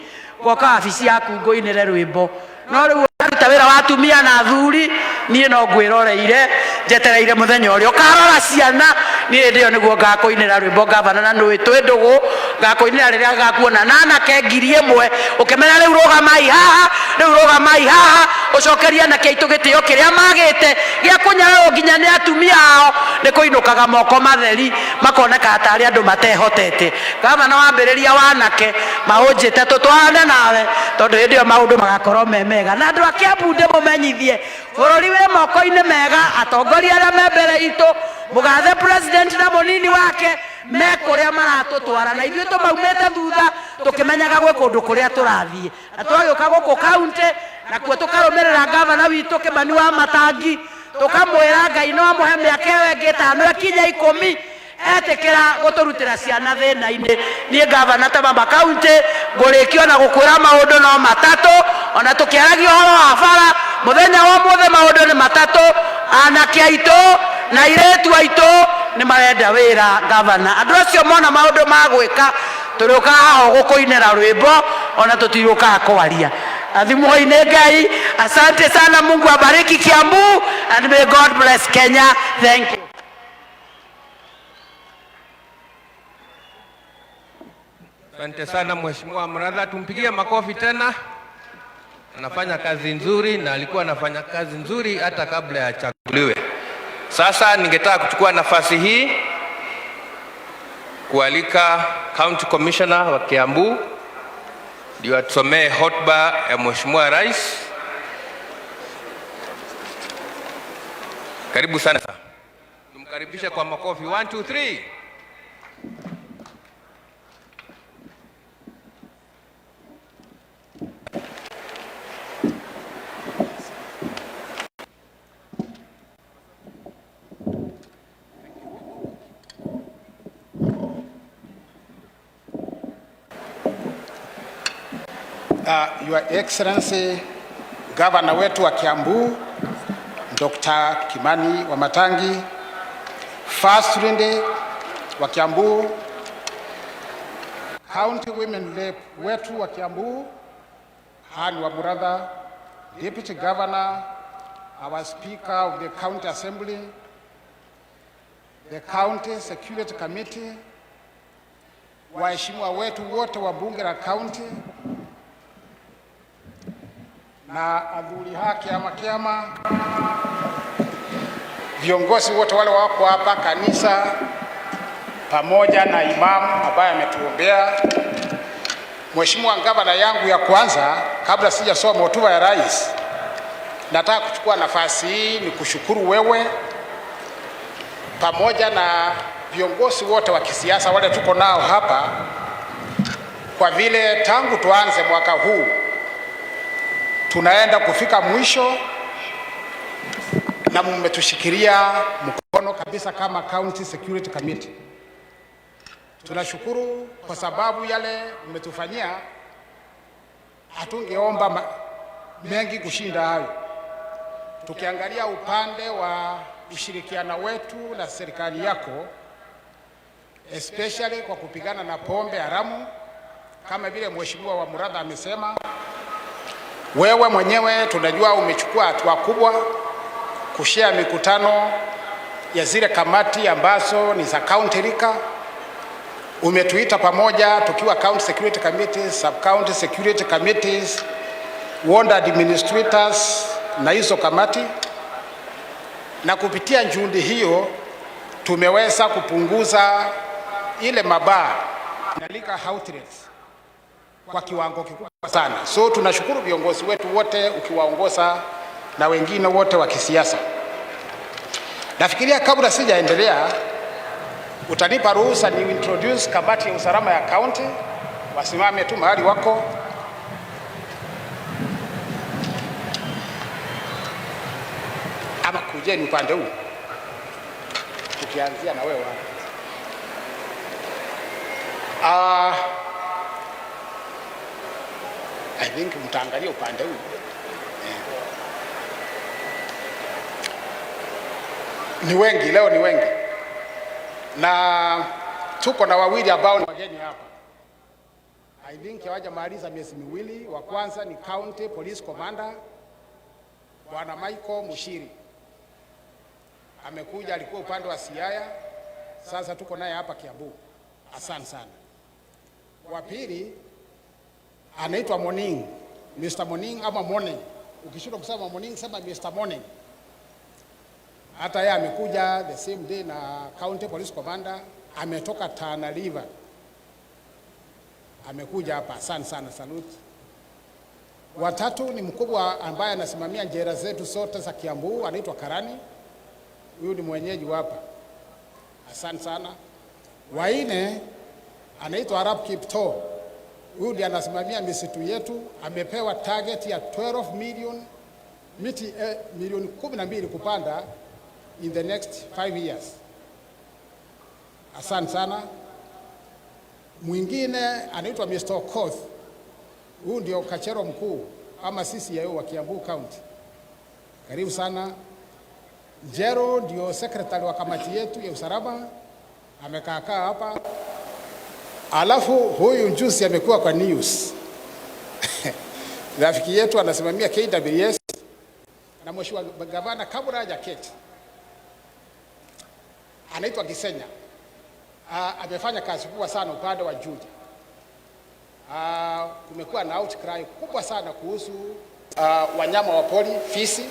goka wabici yaku ngũinĩre rwĩmbo, no rĩu ũkaruta wĩra wa atumia na athuri, niĩ no ngwĩroreire njetereire mũthenya ũrĩa ũkarora ciana, niĩ ndĩo nĩguo ngakũinĩra rwĩmbo gavana, na nĩ twĩ ndũgũ ngakũinĩra rĩrĩa ngakuona na anake 1000 ũkĩmenya rĩu rũgamai haha ũcokeria anake aitũ gĩtĩo kĩrĩa magĩte gĩa kũnyararwo nginya nĩ atumia ao, nĩ kũinũkaga moko matheri makoneka tarĩ andũ matehotete. Gavana, wambĩrĩria wa anake maũnjĩte tũtwarane nawe, tondũ hĩndĩ ĩyo maũndũ magakorwo me mega. Na andũ a Kiambu ndĩmũmenyithie, bũrũri wĩ moko-inĩ mega, atongoria arĩa me mbere itũ, mũgathe president na mũnini wake me kũrĩa maratũtwara, na ithuĩ tũmaumĩte thutha tũkĩmenyaga gwĩ kũndũ kũrĩa tũrathiĩ, na twagĩũka gũkũ county nakuo tũkarũmĩrĩra gavana witũ Kimani wa Matangi, tũkamwĩra Ngai no amũhe mĩaka ĩyo ĩngĩ 5 ĩkinya 10 etĩkĩra gũtũrutĩra ciana thĩna-inĩ. Niĩ gavana ta mama county ngũrĩkio na gũkwĩra maũndũ no matatũ, ona tũkĩaragia ũhoro wa bara mũthenya wa ũmũthĩ maũndũ nĩ matatũ. Anake aitũ na airĩtu aitũ nĩ marenda wĩra gavana. Andũ acio mona maũndũ ma gwĩka, tũrĩũkaga haha gũkũinĩra rwĩmbo, ona tũtirĩũkaga kwaria. Athimwo-inĩ Ngai. Asante sana, Mungu abariki Kiambu, and may God bless Kenya. Thank you. Asante sana Mheshimiwa Mradha, tumpigie makofi tena. Anafanya kazi nzuri na alikuwa anafanya kazi nzuri hata kabla ya chaguliwe. Sasa ningetaka kuchukua nafasi hii kualika County Commissioner wa Kiambu ndio atusomee hotuba ya Mheshimiwa Rais. Karibu sana. Tumkaribishe kwa makofi. 1 2 3. Your Excellency Governor wetu wa Kiambu Dr. Kimani wa Matangi, First Lady wa Kiambu, County Women Rep wetu wa Kiambu, Hani wa Muratha, Deputy Governor, our Speaker of the County Assembly, the County Security Committee, waheshimiwa wetu wote wa bunge la county na adhuri haki ama kiama, viongozi wote wale wako hapa, kanisa pamoja na imamu ambaye ametuombea. Mheshimiwa Gavana yangu ya kwanza, kabla sijasoma hotuba ya rais, nataka kuchukua nafasi hii ni kushukuru wewe pamoja na viongozi wote wa kisiasa wale tuko nao hapa, kwa vile tangu tuanze mwaka huu tunaenda kufika mwisho na mmetushikilia mkono kabisa kama County Security Committee. Tunashukuru kwa sababu yale mmetufanyia, hatungeomba mengi kushinda hayo. Tukiangalia upande wa ushirikiano wetu na serikali yako, especially kwa kupigana na pombe haramu, kama vile Mheshimiwa wa Muratha amesema, wewe mwenyewe tunajua umechukua hatua kubwa kushare mikutano ya zile kamati ambazo ni za county rika. Umetuita pamoja tukiwa County Security Committees, Sub County Security Committees, Ward Administrators na hizo kamati, na kupitia juhudi hiyo tumeweza kupunguza ile mabaa na liquor outlets kwa kiwango kikubwa sana. So tunashukuru viongozi wetu wote ukiwaongoza na wengine wote wa kisiasa. Nafikiria kabla sijaendelea, utanipa ruhusa ni introduce kamati ya usalama ya county, wasimame tu mahali wako. Ama kujeni upande huu, tukianzia na wewe I think mtaangalia upande huu. Ni wengi leo, ni wengi, na tuko na wawili ambao ni wageni hapa. I think hawajamaliza miezi miwili. Wa kwanza ni County Police Commander Bwana Michael Mushiri, amekuja, alikuwa upande wa Siaya, sasa tuko naye hapa Kiambu. Asante sana. Wa pili anaitwa Morning, Mr. Morning ama Morning. Ukishinda kusema Morning sema Mr. Morning. Hata yeye amekuja the same day na County Police Commander, ametoka Tana River, amekuja hapa. Asante sana, salute. Watatu ni mkubwa ambaye anasimamia njera zetu sote za Kiambu, anaitwa Karani. Huyu ni mwenyeji hapa. Asante sana. Waine anaitwa Arab Kipto. Huyu ndiye anasimamia misitu yetu, amepewa target ya 12 million miti milioni 12 kupanda in the next 5 years. Asante sana. Mwingine anaitwa Mr. Okoth. Huyu ndio kachero mkuu ama CCIO wa Kiambu County. Karibu sana. Jero ndio secretary wa kamati yetu ya usalama, amekaa hapa. Alafu huyu njusi amekuwa kwa news. Rafiki yetu anasimamia KWS na Mheshimiwa Gavana kabla hajaketi, anaitwa Gisenya. Amefanya kazi kubwa sana upande wa Juja. Kumekuwa na outcry kubwa sana kuhusu wanyama wa pori, fisi.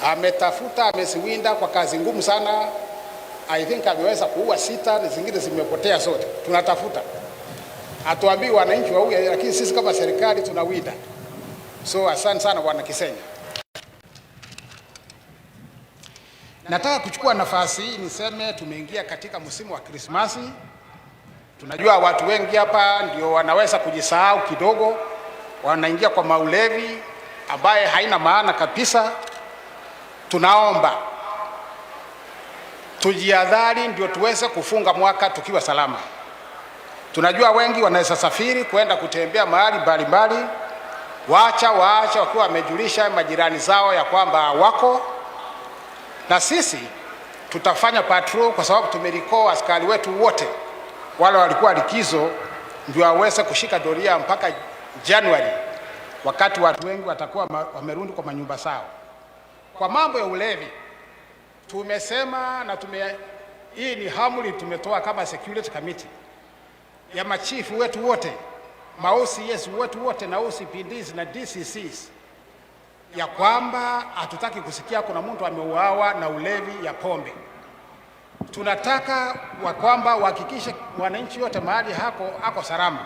Ametafuta, amesiwinda kwa kazi ngumu sana. I think ameweza kuua 6 na zingine zimepotea zote. Tunatafuta. Hatuambii wananchi wauye, lakini sisi kama serikali tunawinda. So asante sana Bwana Kisenya. Nataka kuchukua nafasi hii niseme tumeingia katika msimu wa Krismasi. Tunajua watu wengi hapa ndio wanaweza kujisahau kidogo, wanaingia kwa maulevi ambaye haina maana kabisa. Tunaomba tujiadhari ndio tuweze kufunga mwaka tukiwa salama. Tunajua wengi wanaweza safiri kwenda kutembea mahali mbalimbali, waacha wakiwa wamejulisha majirani zao ya kwamba wako, na sisi tutafanya patrol kwa sababu tumerikoa askari wetu wote wale walikuwa likizo ndio waweze kushika doria mpaka Januari, wakati watu wengi watakuwa wamerudi kwa manyumba zao. Kwa mambo ya ulevi tumesema na hii ni hamuli tumetoa kama security committee ya machifu wetu wote, ma-OCS wetu wote na OCPDs na DCCs ya kwamba hatutaki kusikia kuna mtu ameuawa na ulevi ya pombe. Tunataka kwamba uhakikishe wananchi wote mahali hako salama.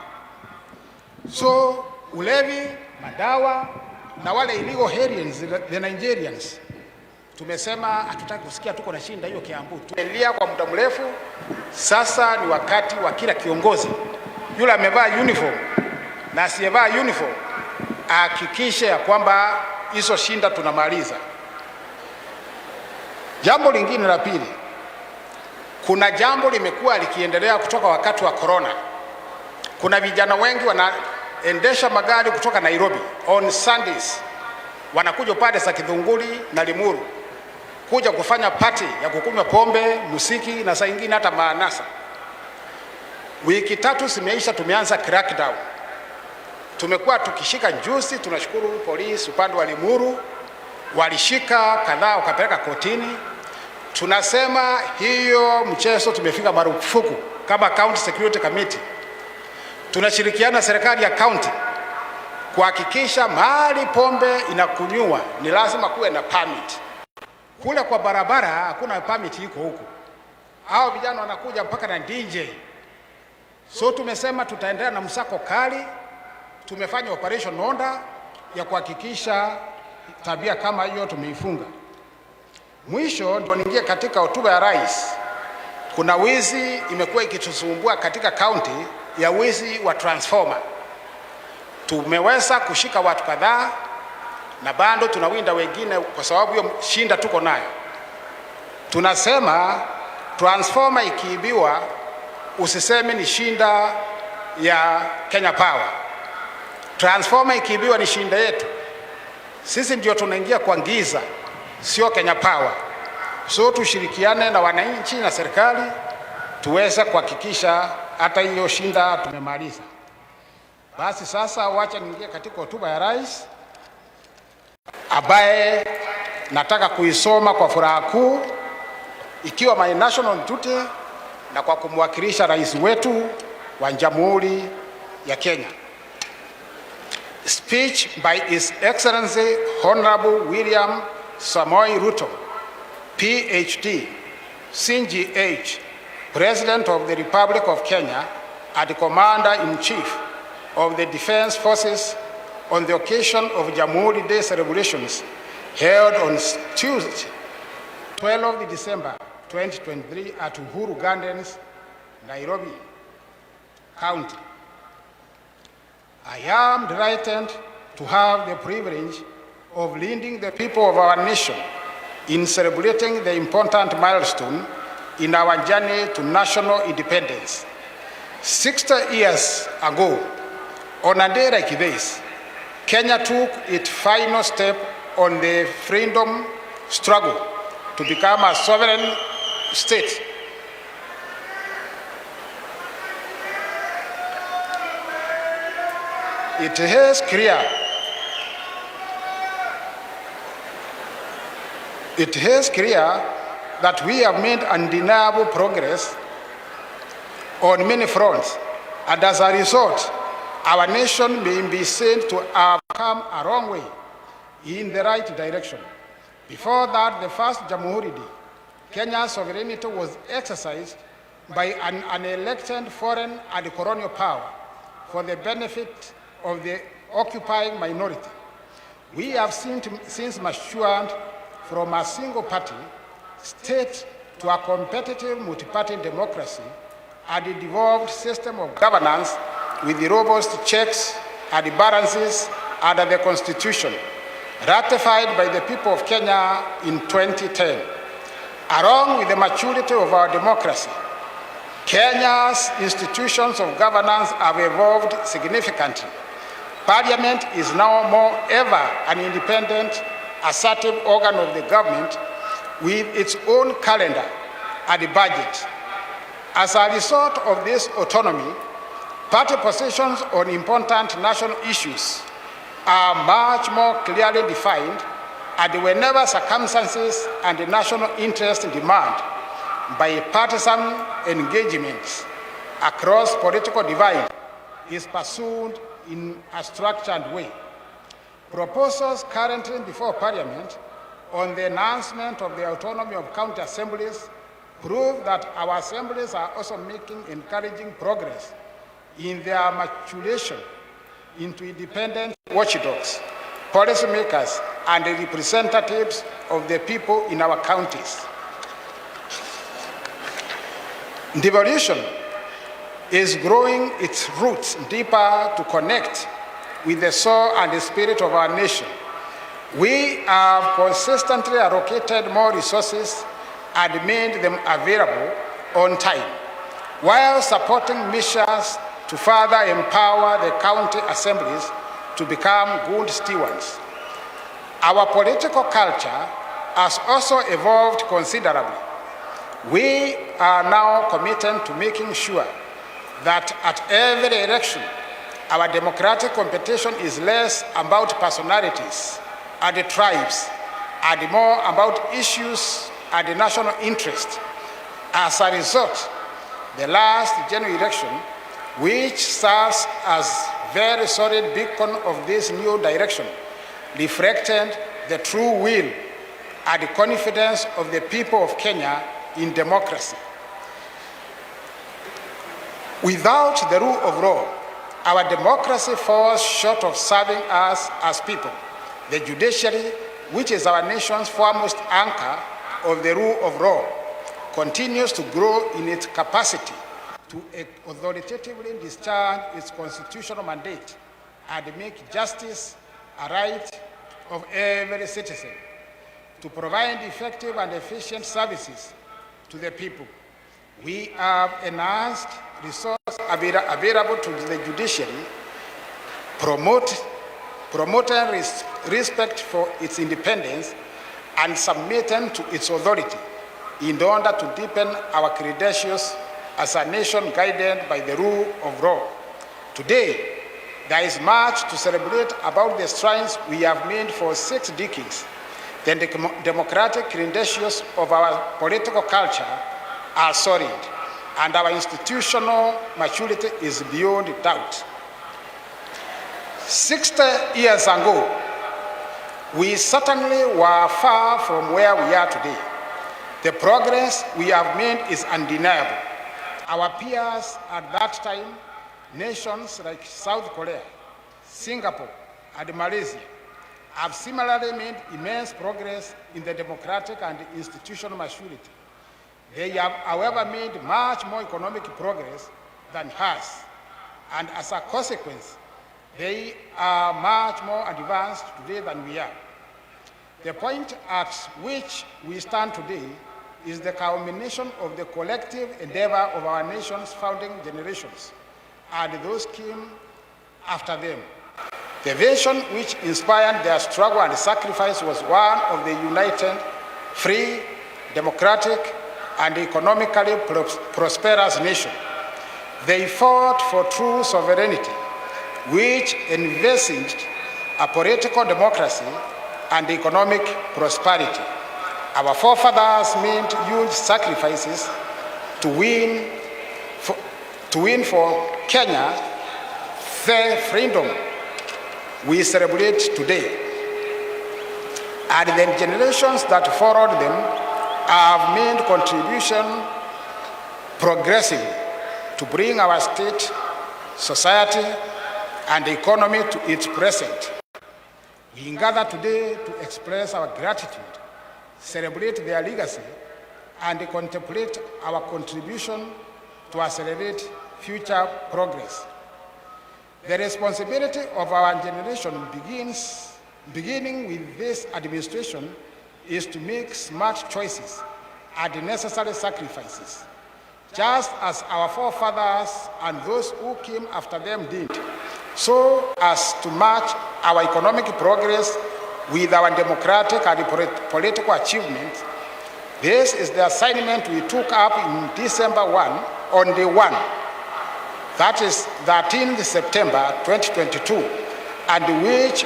So ulevi, madawa na wale illegal aliens, the Nigerians, tumesema hatutaki kusikia tuko na shinda hiyo Kiambu. Tumelia kwa muda mrefu, sasa ni wakati wa kila kiongozi yule amevaa uniform na asiyevaa uniform ahakikishe ya kwamba hizo shinda tunamaliza. Jambo lingine la pili, kuna jambo limekuwa likiendelea kutoka wakati wa corona. Kuna vijana wengi wanaendesha magari kutoka Nairobi on Sundays, wanakuja pande za Kidhunguri na Limuru kuja kufanya party ya kukunywa pombe, musiki na saa nyingine hata maanasa. Wiki 3 zimeisha, tumeanza crackdown. Tumekuwa tukishika juzi, tunashukuru polisi upande wa Limuru walishika kadhaa wakapeleka kotini. Tunasema hiyo mchezo tumefika marufuku kama county security committee. Tunashirikiana serikali ya county kuhakikisha mahali pombe inakunywa ni lazima kuwe na permit. Kule kwa barabara hakuna permit iko huko. Hao vijana wanakuja mpaka na DJ. So tumesema tutaendelea na msako kali. Tumefanya operation Onda ya kuhakikisha tabia kama hiyo tumeifunga. Mwisho ndio niingie katika hotuba ya rais. Kuna wizi imekuwa ikitusumbua katika county ya wizi wa transformer. Tumeweza kushika watu kadhaa na bado tunawinda wengine kwa sababu hiyo shinda tuko nayo. Tunasema transformer ikiibiwa usiseme ni shinda ya Kenya Power. Transformer ikiibiwa ni shinda yetu. Sisi ndio tunaingia kwa giza, sio Kenya Power. So tushirikiane na wananchi na serikali tuweze kuhakikisha hata hiyo shinda tumemaliza. Basi sasa wacha niingie katika hotuba ya rais ambaye nataka kuisoma kwa furaha kuu ikiwa my national duty na kwa kumwakilisha rais wetu wa Jamhuri ya Kenya. Speech by His Excellency Honorable William Samoei Ruto, PhD, CGH, President of the Republic of Kenya and Commander-in-Chief of the Defense Forces on the occasion of Jamhuri Day celebrations held on Tuesday, 12 December 2023 at Uhuru Gardens, Nairobi County. I am delighted to have the privilege of leading the people of our nation in celebrating the important milestone in our journey to national independence. 60 years ago, on a day like this, Kenya took its final step on the freedom struggle to become a sovereign state. It is clear that we have made undeniable progress on many fronts, and as a result, our nation may be said to have come a long way in the right direction. Before that, the first Jamhuri Day, Kenya's sovereignty was exercised by an unelected foreign and colonial power for the benefit of the occupying minority. We have since matured from a single party state to a competitive multi-party democracy and a devolved system of governance with the robust checks and balances under the Constitution, ratified by the people of Kenya in 2010. Along with the maturity of our democracy, Kenya's institutions of governance have evolved significantly. Parliament is now more ever an independent, assertive organ of the government with its own calendar and budget. As a result of this autonomy, party positions on important national issues are much more clearly defined, and whenever circumstances and the national interest demand, bipartisan engagements across political divide is pursued in a structured way. Proposals currently before Parliament on the enhancement of the autonomy of county assemblies prove that our assemblies are also making encouraging progress in their maturation into independent watchdogs, policymakers, and the representatives of the people in our counties. Devolution is growing its roots deeper to connect with the soul and the spirit of our nation. We have consistently allocated more resources and made them available on time, while supporting measures to further empower the county assemblies to become good stewards. Our political culture has also evolved considerably. We are now committed to making sure that at every election, our democratic competition is less about personalities and the tribes and more about issues and the national interest. As a result, the last general election, which serves as very solid beacon of this new direction, reflected the true will and the confidence of the people of Kenya in democracy. Without the rule of law, our democracy falls short of serving us as people. The judiciary, which is our nation's foremost anchor of the rule of law, continues to grow in its capacity to authoritatively discharge its constitutional mandate and make justice a right of every citizen, to provide effective and efficient services to the people. We have enhanced resources available to the judiciary, promoting respect for its independence and submitting to its authority in order to deepen our credentials as a nation guided by the rule of law. Today, there is much to celebrate about the strides we have made for 6 decades. The democratic credentials of our political culture are solid, and our institutional maturity is beyond doubt. 60 years ago, we certainly were far from where we are today. The progress we have made is undeniable. Our peers at that time, nations like South Korea, Singapore, and Malaysia, have similarly made immense progress in the democratic and institutional maturity. They have, however, made much more economic progress than us, and as a consequence, they are much more advanced today than we are. The point at which we stand today is the culmination of the collective endeavor of our nation's founding generations and those came after them. The vision which inspired their struggle and sacrifice was one of the united, free, democratic, and economically prosperous nation. They fought for true sovereignty, which envisaged a political democracy and economic prosperity. Our forefathers made huge sacrifices to win for Kenya the freedom we celebrate today. And the generations that followed them have made contribution progressively to bring our state society, and the economy to its present. We gather today to express our gratitude, celebrate their legacy, and contemplate our contribution to accelerate future progress. The responsibility of our generation beginning with this administration is to make smart choices and the necessary sacrifices, just as our forefathers and those who came after them did, so as to match our economic progress with our democratic and political achievements. This is the assignment we took up in December 1, on day 1, that is 13th September 2022, and which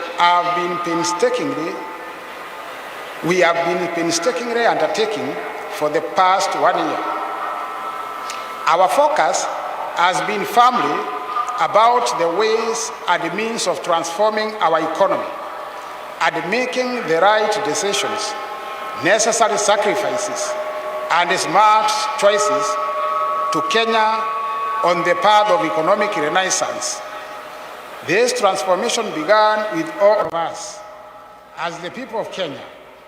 we have been painstakingly undertaking for the past 1 year. Our focus has been firmly about the ways and the means of transforming our economy and making the right decisions, necessary sacrifices, and smart choices to Kenya on the path of economic renaissance. This transformation began with all of us as the people of Kenya,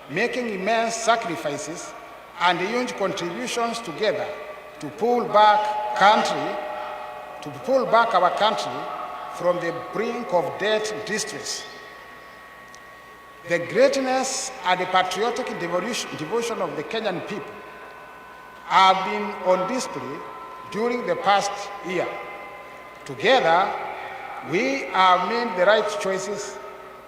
making immense sacrifices and huge contributions together to pull back our country from the brink of debt distress. The greatness and the patriotic devotion of the Kenyan people have been on display during the past year. Together, we have made the right choices,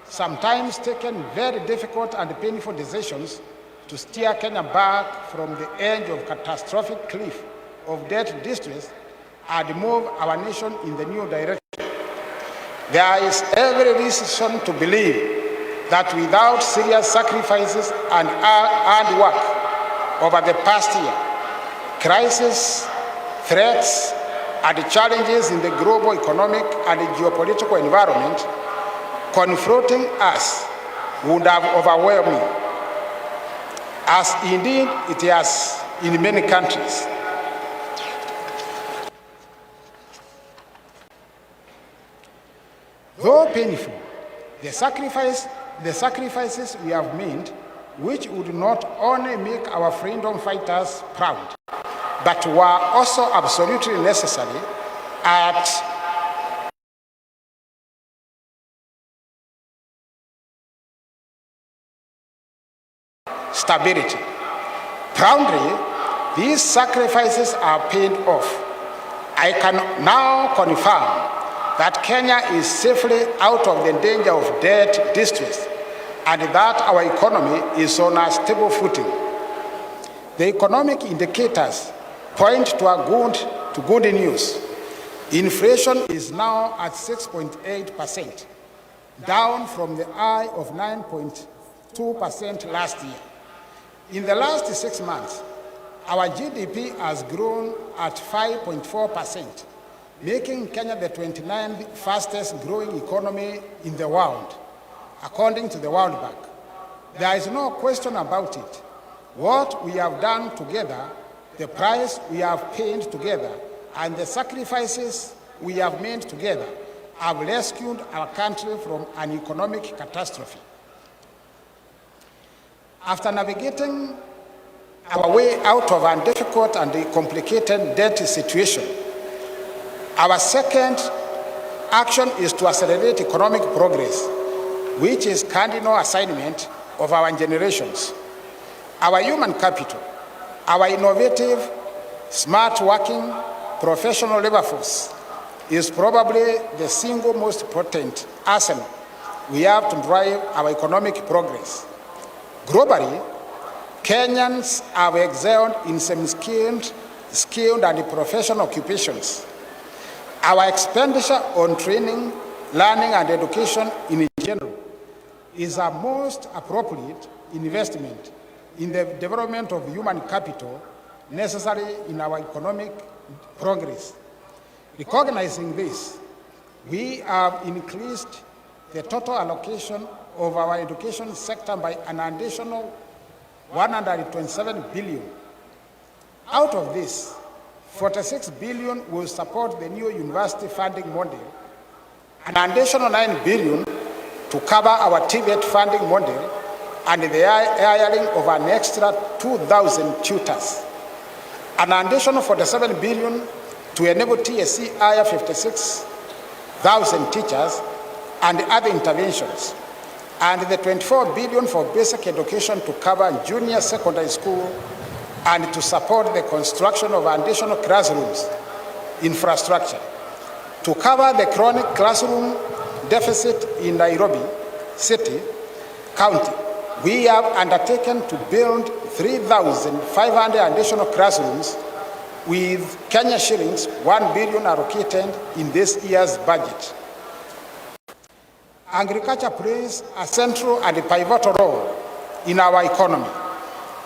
sometimes taken very difficult and painful decisions to steer Kenya back from the edge of catastrophic cliff of debt distress and move our nation in the new direction. There is every reason to believe that without serious sacrifices and hard work over the past year, crises, threats, and challenges in the global economic and geopolitical environment confronting us would have overwhelmed, as indeed it has in many countries. Though painful, the sacrifices we have made, which would not only make our freedom fighters proud, but were also absolutely necessary at stability. Proudly, these sacrifices are paid off. I can now confirm that Kenya is safely out of the danger of debt distress and that our economy is on a stable footing. The economic indicators point to good news. Inflation is now at 6.8%, down from the high of 9.2% last year. In the last 6 months, our GDP has grown at 5.4%, making Kenya the 29th fastest growing economy in the world, according to the World Bank. There is no question about it. What we have done together, the price we have paid together, and the sacrifices we have made together have rescued our country from an economic catastrophe. After navigating our way out of a difficult and complicated debt situation, our second action is to accelerate economic progress, which is cardinal assignment of our generations. Our human capital, our innovative, smart working, professional labor force is probably the single most potent arsenal we have to drive our economic progress. Globally, Kenyans have excelled in some skilled and professional occupations. Our expenditure on training, learning, and education in general is a most appropriate investment in the development of human capital necessary in our economic progress. Recognizing this, we have increased the total allocation of our education sector by an additional 127 billion. Out of this, 46 billion will support the new university funding model, and an additional 9 billion to cover our TVET funding model and the hiring of an extra 2,000 tutors. An additional 47 billion to enable TSC hire 56,000 teachers and other interventions, and the 24 billion for basic education to cover junior secondary school and to support the construction of additional classrooms infrastructure. To cover the chronic classroom deficit in Nairobi City County, we have undertaken to build 3,500 additional classrooms with Kenya shillings 1 billion allocated in this year's budget. Agriculture plays a central and pivotal role in our economy,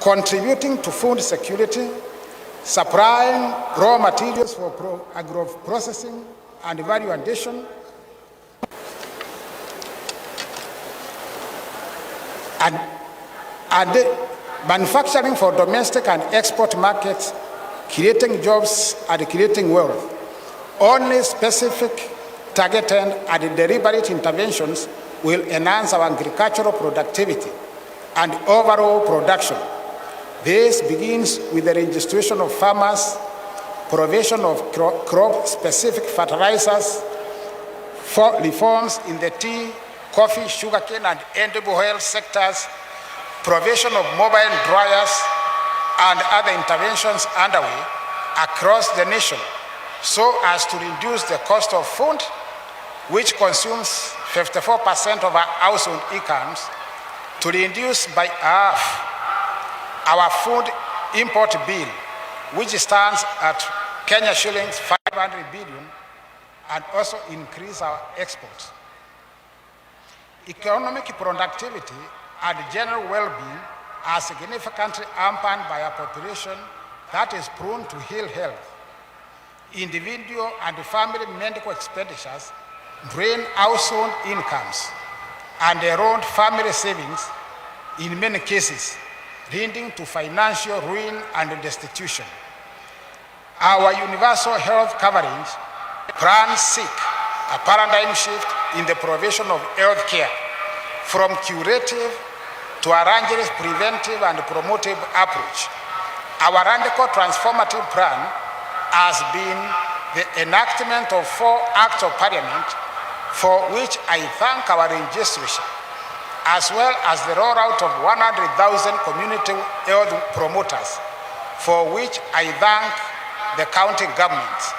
contributing to food security, supplying raw materials for agro-processing and value addition, and manufacturing for domestic and export markets, creating jobs and creating wealth. Only specific, targeted and deliberate interventions will enhance our agricultural productivity and overall production. This begins with the registration of farmers, provision of crop-specific fertilizers, for reforms in the tea, coffee, sugarcane, and edible oil sectors, provision of mobile dryers, and other interventions underway across the nation so as to reduce the cost of food, which consumes 54% of our household incomes, to reduce by half our food import bill, which stands at Kenya shillings 500 billion, and also increase our exports. Economic productivity and general well-being are significantly hampered by a population that is prone to ill health. Individual and family medical expenditures drain household incomes and erode family savings in many cases, leading to financial ruin and destitution. Our universal health coverage plans seek a paradigm shift in the provision of health care from curative to a rangeless preventive and promotive approach. Our radical transformative plan has been the enactment of 4 acts of parliament, for which I thank our legislature, as well as the rollout of 100,000 community health promoters, for which I thank the county governments.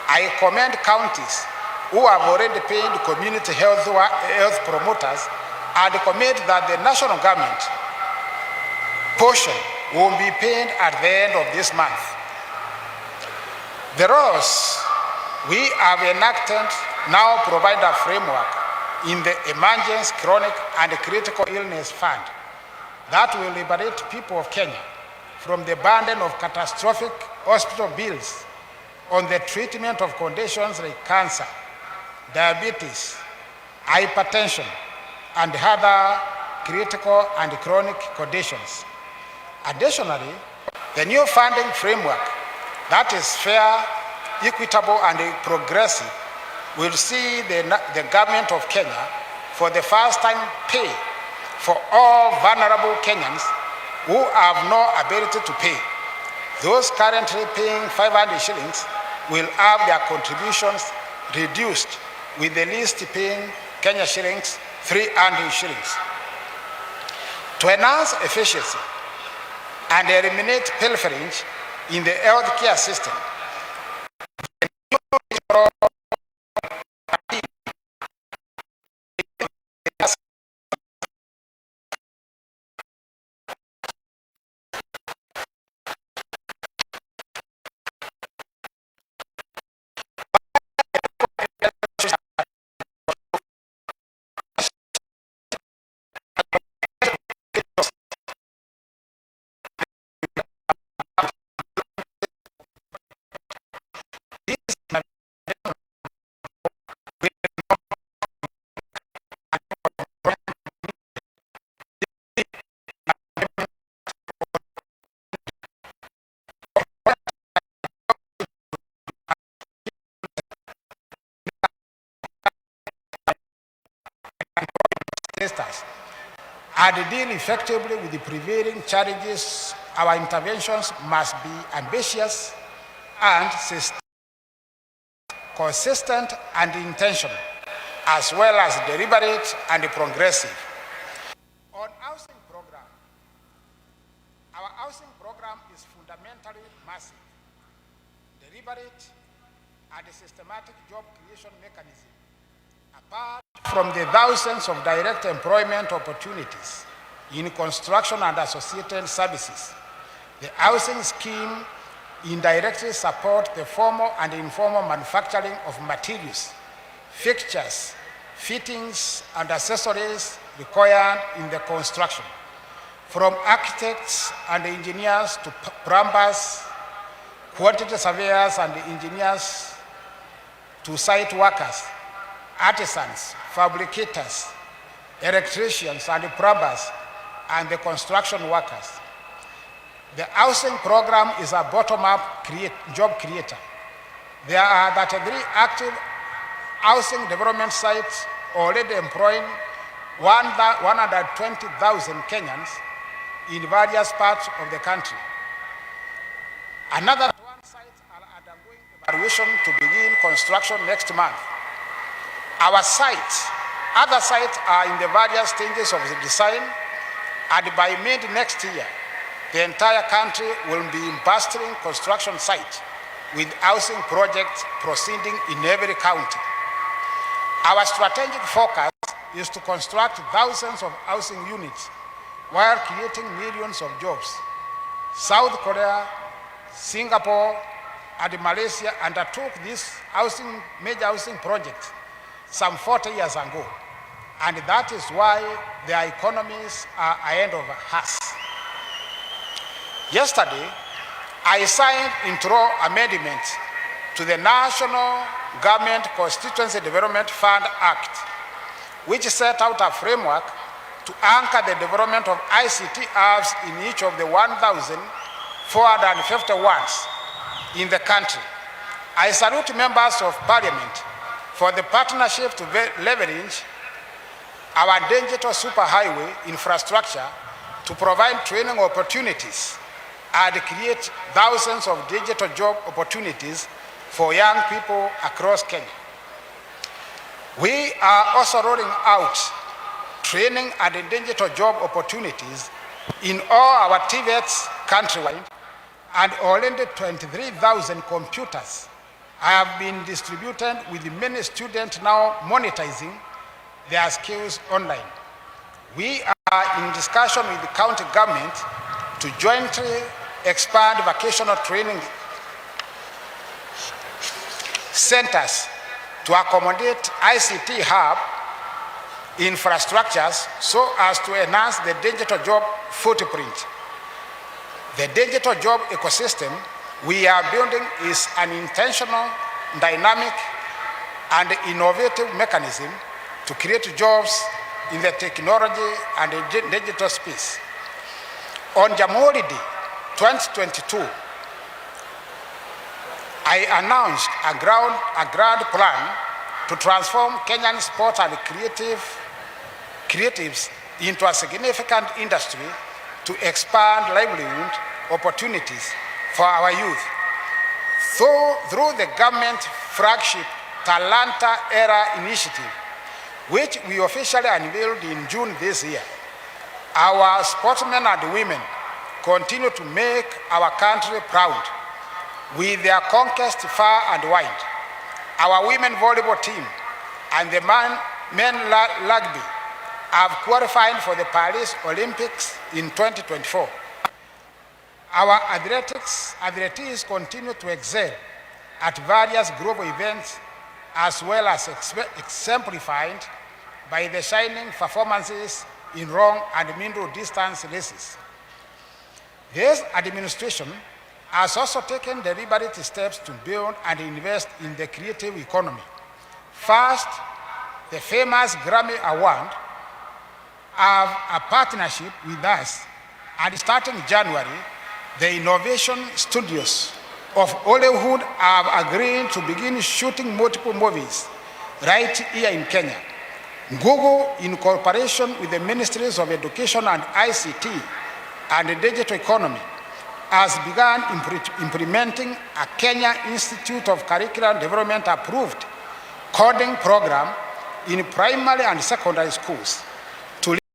I commend counties who have already paid community health promoters and commit that the national government portion will be paid at the end of this month. The laws we have enacted now provide a framework in the Emergency, Chronic and Critical Illness Fund that will liberate people of Kenya from the burden of catastrophic hospital bills on the treatment of conditions like cancer, diabetes, hypertension, and other critical and chronic conditions. Additionally, the new funding framework that is fair, equitable, and progressive will see the government of Kenya for the first time pay for all vulnerable Kenyans who have no ability to pay. Those currently paying 500 shillings will have their contributions reduced, with the least paying Kenya shillings 300 shillings. To enhance efficiency and eliminate pilferage in the healthcare system, and deal effectively with the prevailing challenges, our interventions must be ambitious and consistent and intentional, as well as deliberate and progressive. On housing program, our housing program is fundamentally massive, deliberate, and a systematic job creation mechanism. Apart from the thousands of direct employment opportunities in construction and associated services, the housing scheme indirectly supports the formal and informal manufacturing of materials, fixtures, fittings, and accessories required in the construction, from architects and engineers to plumbers, quantity surveyors and engineers, to site workers, artisans, fabricators, electricians and plumbers, and the construction workers. The housing program is a bottom-up job creator. There are 33 active housing development sites already employing 120,000 Kenyans in various parts of the country. Another 21 sites are undergoing evaluation to begin construction next month. Other sites are in the various stages of the design, and by mid next year, the entire country will be in bustling construction site with housing projects proceeding in every county. Our strategic focus is to construct thousands of housing units while creating millions of jobs. South Korea, Singapore, and Malaysia undertook this major housing project some 40 years ago, and that is why their economies are ahead of us. Yesterday, I signed intro amendments to the National Government Constituency Development Fund Act, which set out a framework to anchor the development of ICT hubs in each of the 1,450 wards in the country. I salute members of Parliament for the partnership to leverage our digital superhighway infrastructure to provide training opportunities and create thousands of digital job opportunities for young people across Kenya. We are also rolling out training and digital job opportunities in all our TVETs countrywide, and already 23,000 computers have been distributed, with many students now monetizing their skills online. We are in discussion with the county government to jointly expand vocational training centers to accommodate ICT hub infrastructures so as to enhance the digital job footprint. The digital job ecosystem we are building is an intentional, dynamic, and innovative mechanism to create jobs in the technology and the digital space. On Jamhuri Day 2022, I announced a grand plan to transform Kenyan sport and creatives into a significant industry to expand livelihood opportunities for our youth. Through the government flagship Talanta Era initiative, which we officially unveiled in June this year, our sportsmen and women continue to make our country proud with their conquest far and wide. Our women volleyball team and the men rugby have qualified for the Paris Olympics in 2024. Our athletics continue to excel at various global events, as well as exemplified by the shining performances in long and middle distance races. This administration has also taken deliberate steps to build and invest in the creative economy. First, the famous Grammy Award have a partnership with us, and starting January, the innovation studios of Hollywood have agreed to begin shooting multiple movies right here in Kenya. Google, in cooperation with the Ministries of Education and ICT and the Digital Economy, has begun implementing a Kenya Institute of Curriculum Development approved coding program in primary and secondary schools